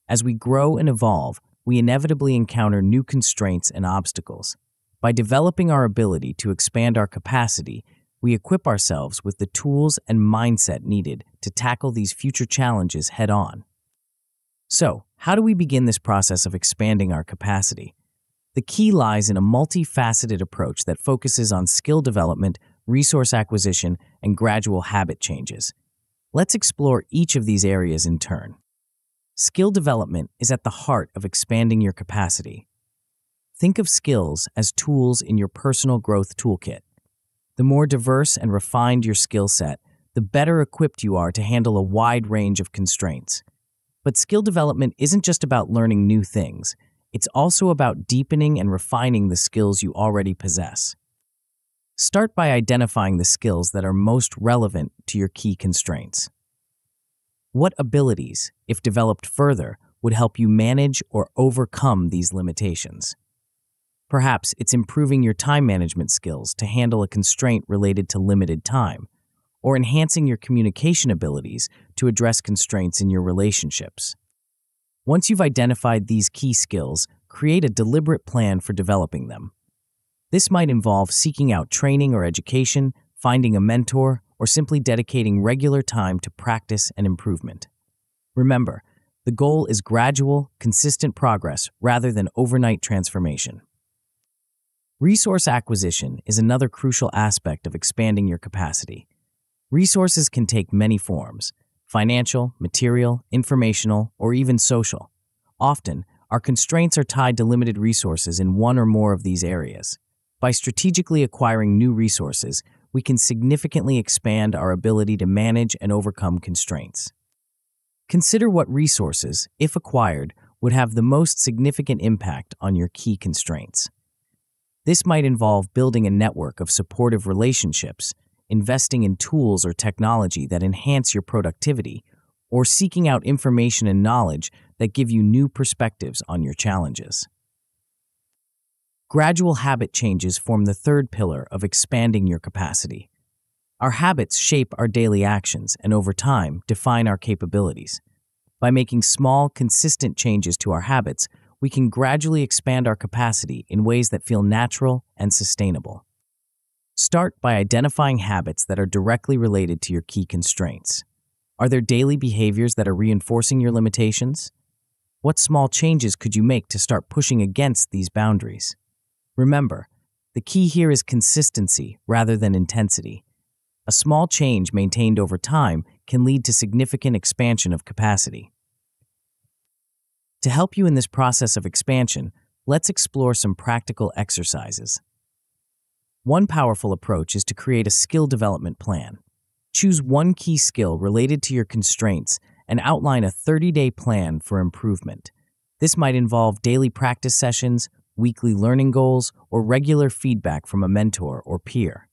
As we grow and evolve, we inevitably encounter new constraints and obstacles. By developing our ability to expand our capacity, we equip ourselves with the tools and mindset needed to tackle these future challenges head-on. So, how do we begin this process of expanding our capacity? The key lies in a multifaceted approach that focuses on skill development, resource acquisition, and gradual habit changes. Let's explore each of these areas in turn. Skill development is at the heart of expanding your capacity. Think of skills as tools in your personal growth toolkit. The more diverse and refined your skill set, the better equipped you are to handle a wide range of constraints. But skill development isn't just about learning new things. It's also about deepening and refining the skills you already possess. Start by identifying the skills that are most relevant to your key constraints. What abilities, if developed further, would help you manage or overcome these limitations? Perhaps it's improving your time management skills to handle a constraint related to limited time, or enhancing your communication abilities to address constraints in your relationships. Once you've identified these key skills, create a deliberate plan for developing them. This might involve seeking out training or education, finding a mentor, or simply dedicating regular time to practice and improvement. Remember, the goal is gradual, consistent progress rather than overnight transformation. Resource acquisition is another crucial aspect of expanding your capacity. Resources can take many forms: financial, material, informational, or even social. Often, our constraints are tied to limited resources in one or more of these areas. By strategically acquiring new resources, we can significantly expand our ability to manage and overcome constraints. Consider what resources, if acquired, would have the most significant impact on your key constraints. This might involve building a network of supportive relationships, investing in tools or technology that enhance your productivity, or seeking out information and knowledge that give you new perspectives on your challenges. Gradual habit changes form the third pillar of expanding your capacity. Our habits shape our daily actions and, over time, define our capabilities. By making small, consistent changes to our habits, we can gradually expand our capacity in ways that feel natural and sustainable. Start by identifying habits that are directly related to your key constraints. Are there daily behaviors that are reinforcing your limitations? What small changes could you make to start pushing against these boundaries? Remember, the key here is consistency rather than intensity. A small change maintained over time can lead to significant expansion of capacity. To help you in this process of expansion, let's explore some practical exercises. One powerful approach is to create a skill development plan. Choose one key skill related to your constraints and outline a 30-day plan for improvement. This might involve daily practice sessions, weekly learning goals, or regular feedback from a mentor or peer.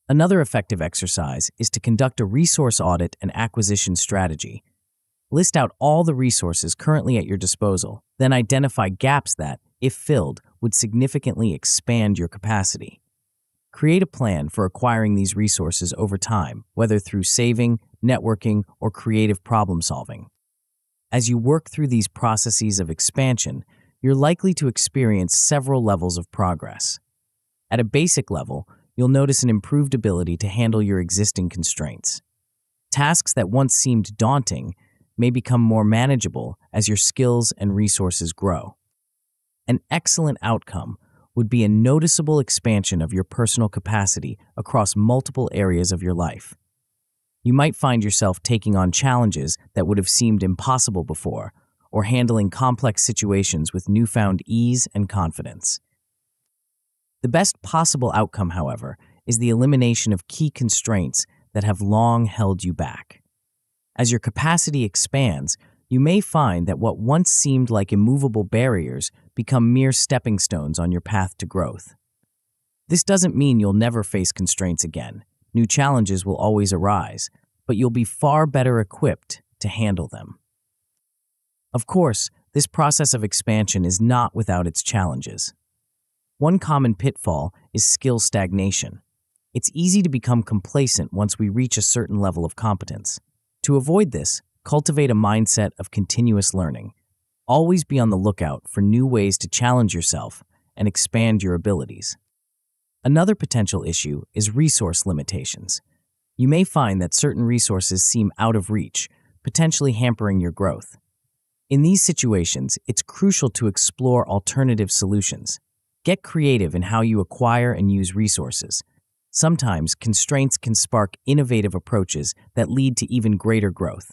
Another effective exercise is to conduct a resource audit and acquisition strategy. List out all the resources currently at your disposal, then identify gaps that, if filled, would significantly expand your capacity. Create a plan for acquiring these resources over time, whether through saving, networking, or creative problem-solving. As you work through these processes of expansion, you're likely to experience several levels of progress. At a basic level, you'll notice an improved ability to handle your existing constraints. Tasks that once seemed daunting may become more manageable as your skills and resources grow. An excellent outcome would be a noticeable expansion of your personal capacity across multiple areas of your life. You might find yourself taking on challenges that would have seemed impossible before, or handling complex situations with newfound ease and confidence. The best possible outcome, however, is the elimination of key constraints that have long held you back. As your capacity expands, you may find that what once seemed like immovable barriers become mere stepping stones on your path to growth. This doesn't mean you'll never face constraints again. New challenges will always arise, but you'll be far better equipped to handle them. Of course, this process of expansion is not without its challenges. One common pitfall is skill stagnation. It's easy to become complacent once we reach a certain level of competence. To avoid this, cultivate a mindset of continuous learning. Always be on the lookout for new ways to challenge yourself and expand your abilities. Another potential issue is resource limitations. You may find that certain resources seem out of reach, potentially hampering your growth. In these situations, it's crucial to explore alternative solutions. Get creative in how you acquire and use resources. Sometimes constraints can spark innovative approaches that lead to even greater growth.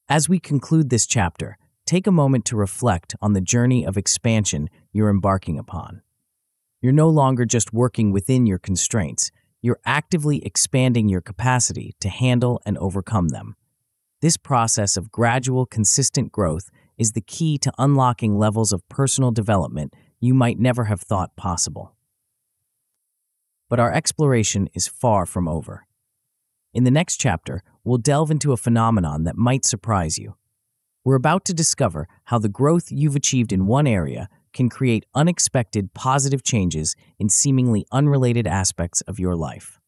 As we conclude this chapter, take a moment to reflect on the journey of expansion you're embarking upon. You're no longer just working within your constraints, you're actively expanding your capacity to handle and overcome them. This process of gradual, consistent growth is the key to unlocking levels of personal development you might never have thought possible. But our exploration is far from over. In the next chapter, we'll delve into a phenomenon that might surprise you. We're about to discover how the growth you've achieved in one area can create unexpected positive changes in seemingly unrelated aspects of your life.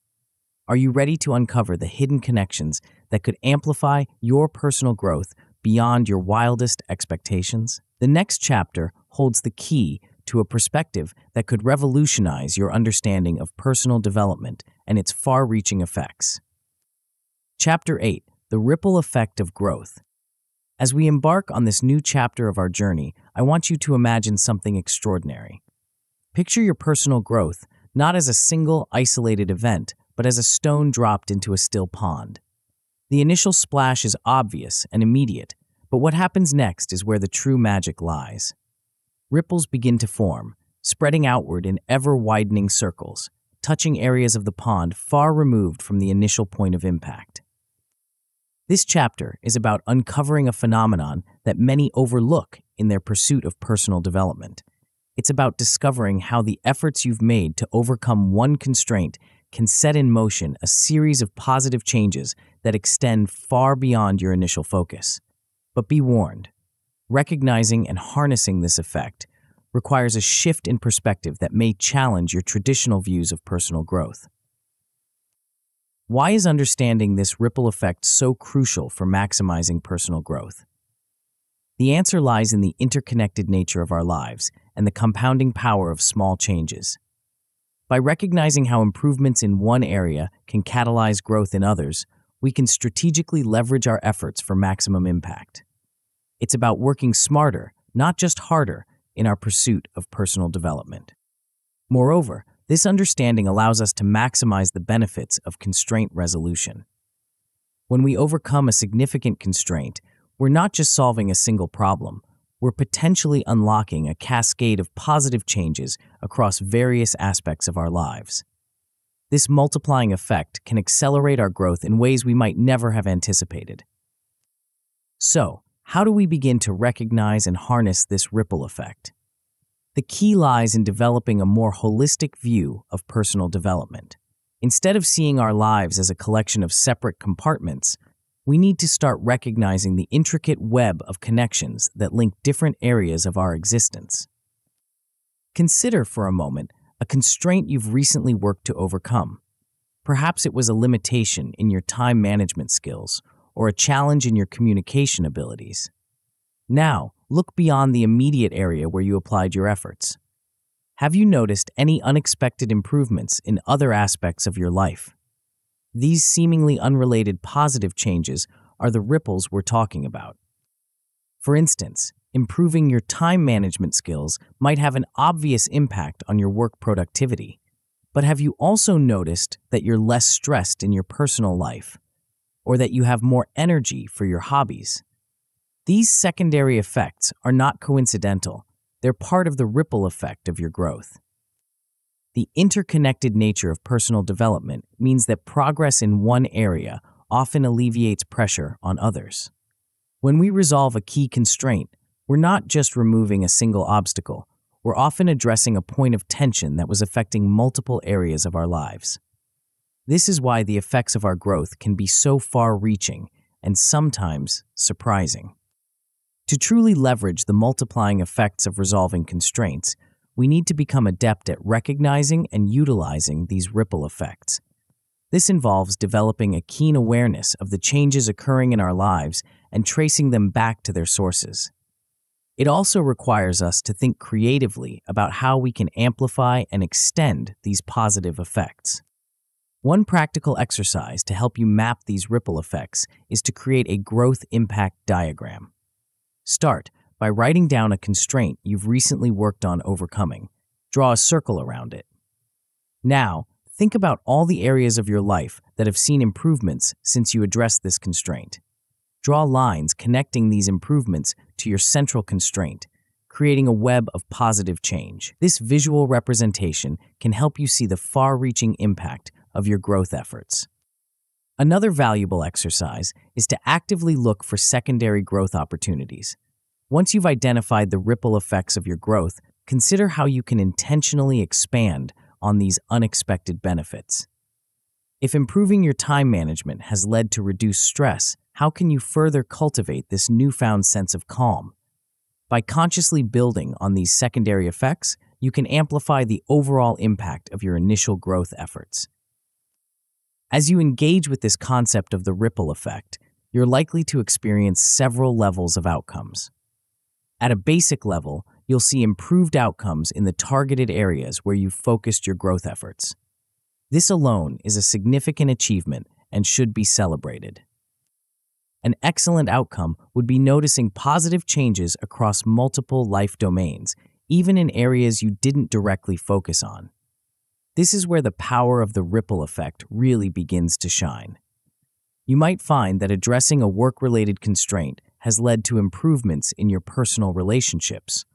Are you ready to uncover the hidden connections that could amplify your personal growth beyond your wildest expectations? The next chapter holds the key to a perspective that could revolutionize your understanding of personal development and its far-reaching effects. Chapter 8: The Ripple Effect of Growth. As we embark on this new chapter of our journey, I want you to imagine something extraordinary. Picture your personal growth not as a single, isolated event, but as a stone dropped into a still pond. The initial splash is obvious and immediate, but what happens next is where the true magic lies. Ripples begin to form, spreading outward in ever-widening circles, touching areas of the pond far removed from the initial point of impact. This chapter is about uncovering a phenomenon that many overlook in their pursuit of personal development. It's about discovering how the efforts you've made to overcome one constraint can set in motion a series of positive changes that extend far beyond your initial focus. But be warned, recognizing and harnessing this effect requires a shift in perspective that may challenge your traditional views of personal growth. Why is understanding this ripple effect so crucial for maximizing personal growth? The answer lies in the interconnected nature of our lives and the compounding power of small changes. By recognizing how improvements in one area can catalyze growth in others, we can strategically leverage our efforts for maximum impact. It's about working smarter, not just harder, in our pursuit of personal development. Moreover, this understanding allows us to maximize the benefits of constraint resolution. When we overcome a significant constraint, we're not just solving a single problem, we're potentially unlocking a cascade of positive changes across various aspects of our lives. This multiplying effect can accelerate our growth in ways we might never have anticipated. So, how do we begin to recognize and harness this ripple effect? The key lies in developing a more holistic view of personal development. Instead of seeing our lives as a collection of separate compartments, we need to start recognizing the intricate web of connections that link different areas of our existence. Consider for a moment a constraint you've recently worked to overcome. Perhaps it was a limitation in your time management skills or a challenge in your communication abilities. Now, look beyond the immediate area where you applied your efforts. Have you noticed any unexpected improvements in other aspects of your life? These seemingly unrelated positive changes are the ripples we're talking about. For instance, improving your time management skills might have an obvious impact on your work productivity. But have you also noticed that you're less stressed in your personal life, or that you have more energy for your hobbies? These secondary effects are not coincidental. They're part of the ripple effect of your growth. The interconnected nature of personal development means that progress in one area often alleviates pressure on others. When we resolve a key constraint, we're not just removing a single obstacle, we're often addressing a point of tension that was affecting multiple areas of our lives. This is why the effects of our growth can be so far-reaching and sometimes surprising. To truly leverage the multiplying effects of resolving constraints, we need to become adept at recognizing and utilizing these ripple effects. This involves developing a keen awareness of the changes occurring in our lives and tracing them back to their sources. It also requires us to think creatively about how we can amplify and extend these positive effects. One practical exercise to help you map these ripple effects is to create a growth impact diagram. Start by writing down a constraint you've recently worked on overcoming. Draw a circle around it. Now, think about all the areas of your life that have seen improvements since you addressed this constraint. Draw lines connecting these improvements to your central constraint, creating a web of positive change. This visual representation can help you see the far-reaching impact of your growth efforts. Another valuable exercise is to actively look for secondary growth opportunities. Once you've identified the ripple effects of your growth, consider how you can intentionally expand on these unexpected benefits. If improving your time management has led to reduced stress, how can you further cultivate this newfound sense of calm? By consciously building on these secondary effects, you can amplify the overall impact of your initial growth efforts. As you engage with this concept of the ripple effect, you're likely to experience several levels of outcomes. At a basic level, you'll see improved outcomes in the targeted areas where you've focused your growth efforts. This alone is a significant achievement and should be celebrated. An excellent outcome would be noticing positive changes across multiple life domains, even in areas you didn't directly focus on. This is where the power of the ripple effect really begins to shine. You might find that addressing a work-related constraint has led to improvements in your personal relationships,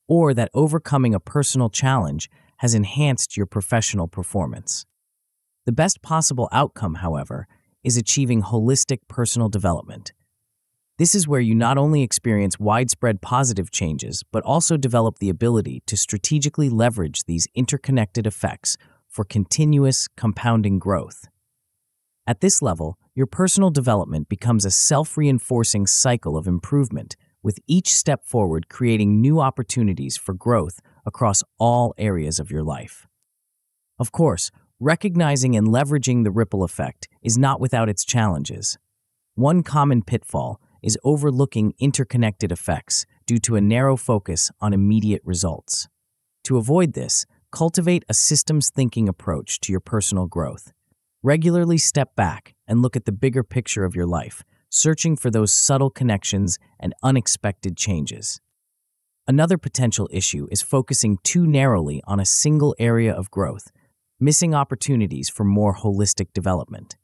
or that overcoming a personal challenge has enhanced your professional performance. The best possible outcome, however, is achieving holistic personal development. This is where you not only experience widespread positive changes, but also develop the ability to strategically leverage these interconnected effects for continuous compounding growth. At this level, your personal development becomes a self-reinforcing cycle of improvement, with each step forward creating new opportunities for growth across all areas of your life. Of course, recognizing and leveraging the ripple effect is not without its challenges. One common pitfall is overlooking interconnected effects due to a narrow focus on immediate results. To avoid this, cultivate a systems thinking approach to your personal growth. Regularly step back and look at the bigger picture of your life, searching for those subtle connections and unexpected changes. Another potential issue is focusing too narrowly on a single area of growth, missing opportunities for more holistic development.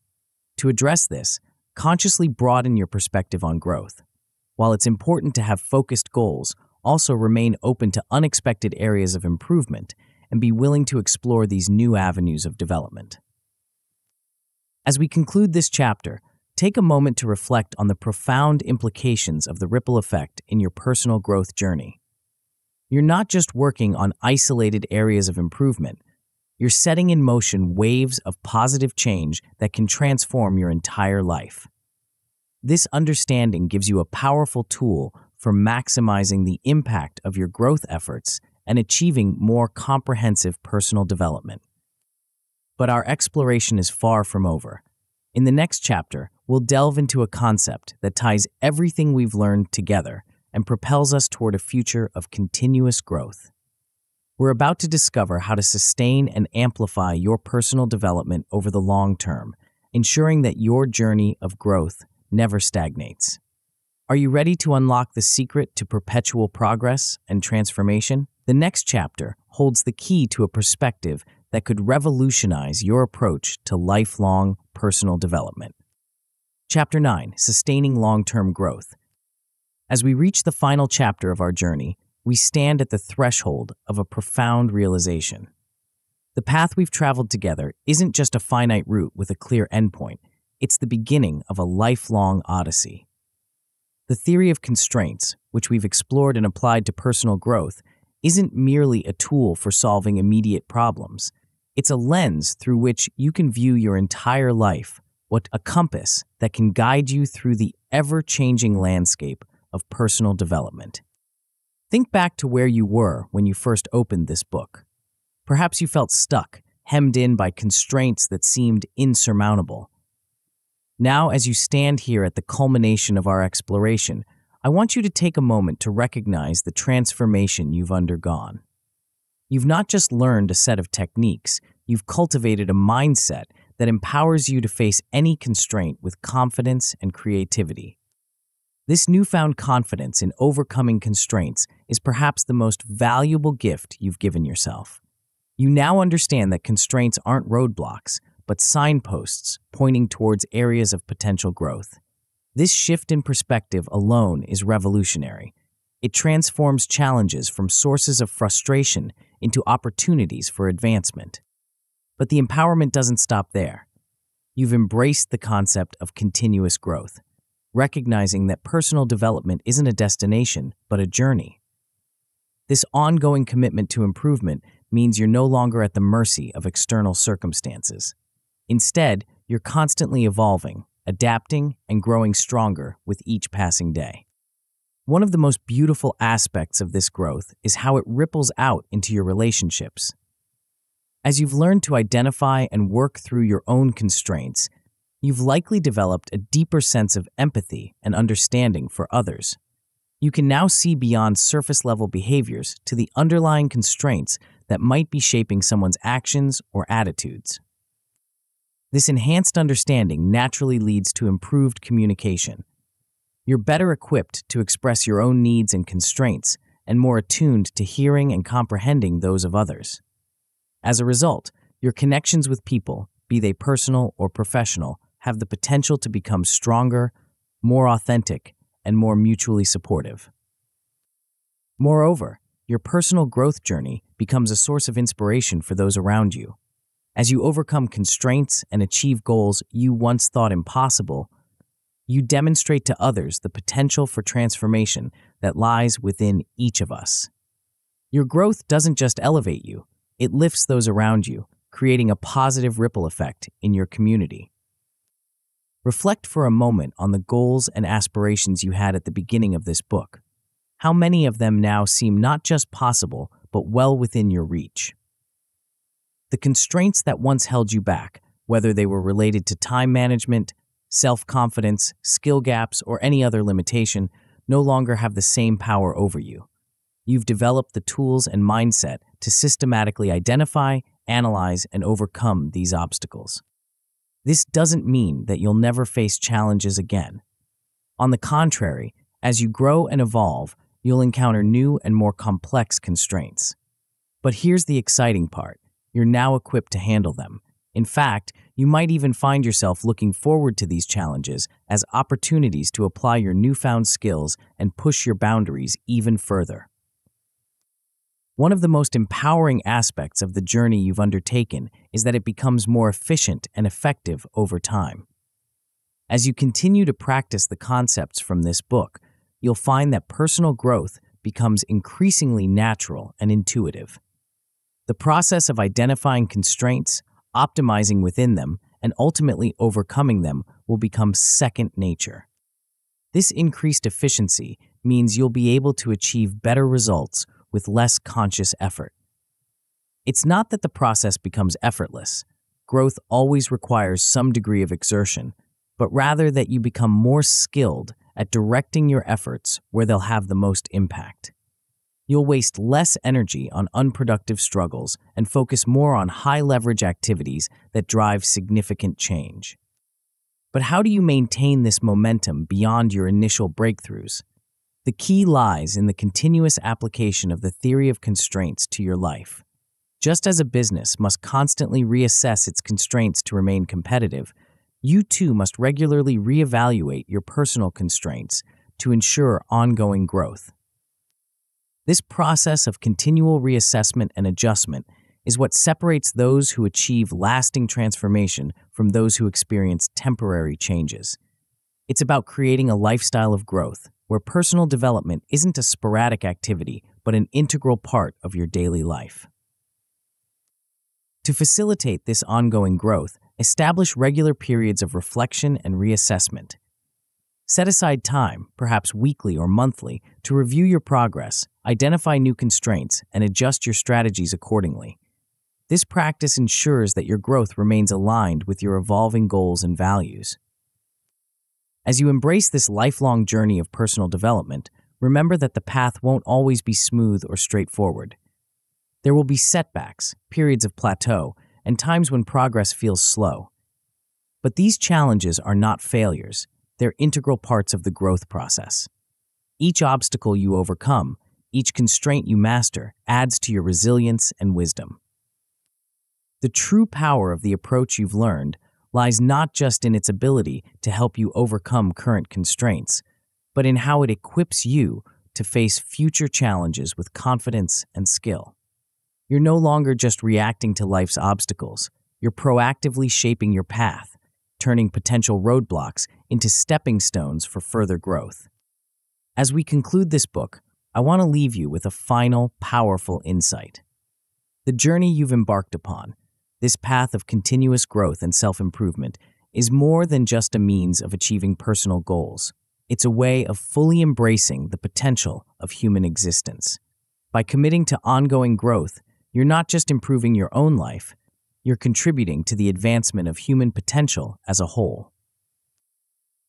To address this, consciously broaden your perspective on growth. While it's important to have focused goals, also remain open to unexpected areas of improvement and be willing to explore these new avenues of development. As we conclude this chapter, take a moment to reflect on the profound implications of the ripple effect in your personal growth journey. You're not just working on isolated areas of improvement, you're setting in motion waves of positive change that can transform your entire life. This understanding gives you a powerful tool for maximizing the impact of your growth efforts and achieving more comprehensive personal development. But our exploration is far from over. In the next chapter, we'll delve into a concept that ties everything we've learned together and propels us toward a future of continuous growth. We're about to discover how to sustain and amplify your personal development over the long term, ensuring that your journey of growth never stagnates. Are you ready to unlock the secret to perpetual progress and transformation? The next chapter holds the key to a perspective that could revolutionize your approach to lifelong personal development. Chapter 9: Sustaining Long-Term Growth. As we reach the final chapter of our journey, we stand at the threshold of a profound realization. The path we've traveled together isn't just a finite route with a clear endpoint, it's the beginning of a lifelong odyssey. The theory of constraints, which we've explored and applied to personal growth, isn't merely a tool for solving immediate problems. It's a lens through which you can view your entire life, a compass that can guide you through the ever-changing landscape of personal development. Think back to where you were when you first opened this book. Perhaps you felt stuck, hemmed in by constraints that seemed insurmountable. Now, as you stand here at the culmination of our exploration, I want you to take a moment to recognize the transformation you've undergone. You've not just learned a set of techniques, you've cultivated a mindset that empowers you to face any constraint with confidence and creativity. This newfound confidence in overcoming constraints is perhaps the most valuable gift you've given yourself. You now understand that constraints aren't roadblocks, but signposts pointing towards areas of potential growth. This shift in perspective alone is revolutionary. It transforms challenges from sources of frustration into opportunities for advancement. But the empowerment doesn't stop there. You've embraced the concept of continuous growth, recognizing that personal development isn't a destination, but a journey. This ongoing commitment to improvement means you're no longer at the mercy of external circumstances. Instead, you're constantly evolving, adapting, and growing stronger with each passing day. One of the most beautiful aspects of this growth is how it ripples out into your relationships. As you've learned to identify and work through your own constraints, you've likely developed a deeper sense of empathy and understanding for others. You can now see beyond surface-level behaviors to the underlying constraints that might be shaping someone's actions or attitudes. This enhanced understanding naturally leads to improved communication. You're better equipped to express your own needs and constraints, and more attuned to hearing and comprehending those of others. As a result, your connections with people, be they personal or professional, have the potential to become stronger, more authentic, and more mutually supportive. Moreover, your personal growth journey becomes a source of inspiration for those around you. As you overcome constraints and achieve goals you once thought impossible, you demonstrate to others the potential for transformation that lies within each of us. Your growth doesn't just elevate you, it lifts those around you, creating a positive ripple effect in your community. Reflect for a moment on the goals and aspirations you had at the beginning of this book. How many of them now seem not just possible, but well within your reach? The constraints that once held you back, whether they were related to time management, self-confidence, skill gaps, or any other limitation, no longer have the same power over you. You've developed the tools and mindset to systematically identify, analyze, and overcome these obstacles. This doesn't mean that you'll never face challenges again. On the contrary, as you grow and evolve, you'll encounter new and more complex constraints. But here's the exciting part. You're now equipped to handle them. In fact, you might even find yourself looking forward to these challenges as opportunities to apply your newfound skills and push your boundaries even further. One of the most empowering aspects of the journey you've undertaken is that it becomes more efficient and effective over time. As you continue to practice the concepts from this book, you'll find that personal growth becomes increasingly natural and intuitive. The process of identifying constraints, optimizing within them, and ultimately overcoming them will become second nature. This increased efficiency means you'll be able to achieve better results with less conscious effort. It's not that the process becomes effortless. Growth always requires some degree of exertion, but rather that you become more skilled at directing your efforts where they'll have the most impact. You'll waste less energy on unproductive struggles and focus more on high-leverage activities that drive significant change. But how do you maintain this momentum beyond your initial breakthroughs? The key lies in the continuous application of the theory of constraints to your life. Just as a business must constantly reassess its constraints to remain competitive, you too must regularly reevaluate your personal constraints to ensure ongoing growth. This process of continual reassessment and adjustment is what separates those who achieve lasting transformation from those who experience temporary changes. It's about creating a lifestyle of growth, where personal development isn't a sporadic activity, but an integral part of your daily life. To facilitate this ongoing growth, establish regular periods of reflection and reassessment. Set aside time, perhaps weekly or monthly, to review your progress, identify new constraints, and adjust your strategies accordingly. This practice ensures that your growth remains aligned with your evolving goals and values. As you embrace this lifelong journey of personal development, remember that the path won't always be smooth or straightforward. There will be setbacks, periods of plateau, and times when progress feels slow. But these challenges are not failures. They're integral parts of the growth process. Each obstacle you overcome, each constraint you master, adds to your resilience and wisdom. The true power of the approach you've learned lies not just in its ability to help you overcome current constraints, but in how it equips you to face future challenges with confidence and skill. You're no longer just reacting to life's obstacles. You're proactively shaping your path, turning potential roadblocks into stepping stones for further growth. As we conclude this book, I want to leave you with a final, powerful insight. The journey you've embarked upon, this path of continuous growth and self-improvement, is more than just a means of achieving personal goals. It's a way of fully embracing the potential of human existence. By committing to ongoing growth, you're not just improving your own life, you're contributing to the advancement of human potential as a whole.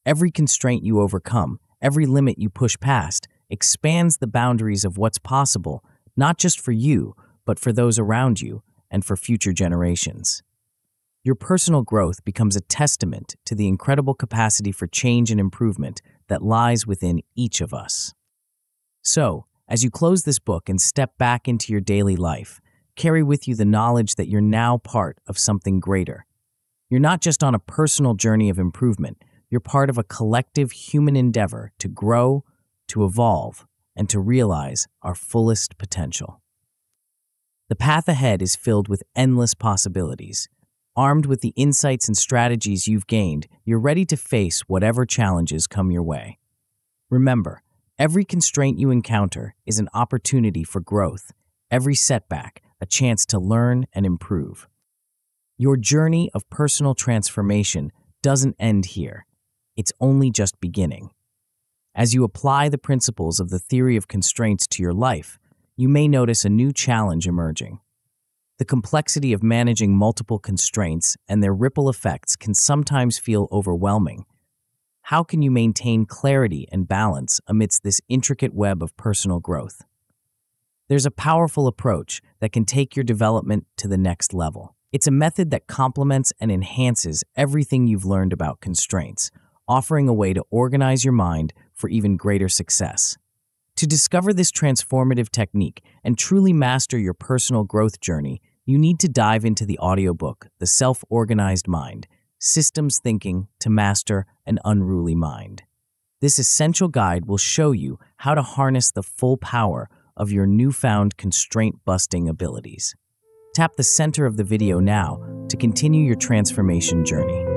Every constraint you overcome, every limit you push past, expands the boundaries of what's possible, not just for you, but for those around you and for future generations. Your personal growth becomes a testament to the incredible capacity for change and improvement that lies within each of us. So, as you close this book and step back into your daily life, carry with you the knowledge that you're now part of something greater. You're not just on a personal journey of improvement, you're part of a collective human endeavor to grow, to evolve, and to realize our fullest potential. The path ahead is filled with endless possibilities. Armed with the insights and strategies you've gained, you're ready to face whatever challenges come your way. Remember, every constraint you encounter is an opportunity for growth, every setback a chance to learn and improve. Your journey of personal transformation doesn't end here. It's only just beginning. As you apply the principles of the theory of constraints to your life, you may notice a new challenge emerging. The complexity of managing multiple constraints and their ripple effects can sometimes feel overwhelming. How can you maintain clarity and balance amidst this intricate web of personal growth? There's a powerful approach that can take your development to the next level. It's a method that complements and enhances everything you've learned about constraints, offering a way to organize your mind for even greater success. To discover this transformative technique and truly master your personal growth journey, you need to dive into the audiobook, The Self-Organized Mind, Systems Thinking to Master an Unruly Mind. This essential guide will show you how to harness the full power of your newfound constraint-busting abilities. Tap the center of the video now to continue your transformation journey.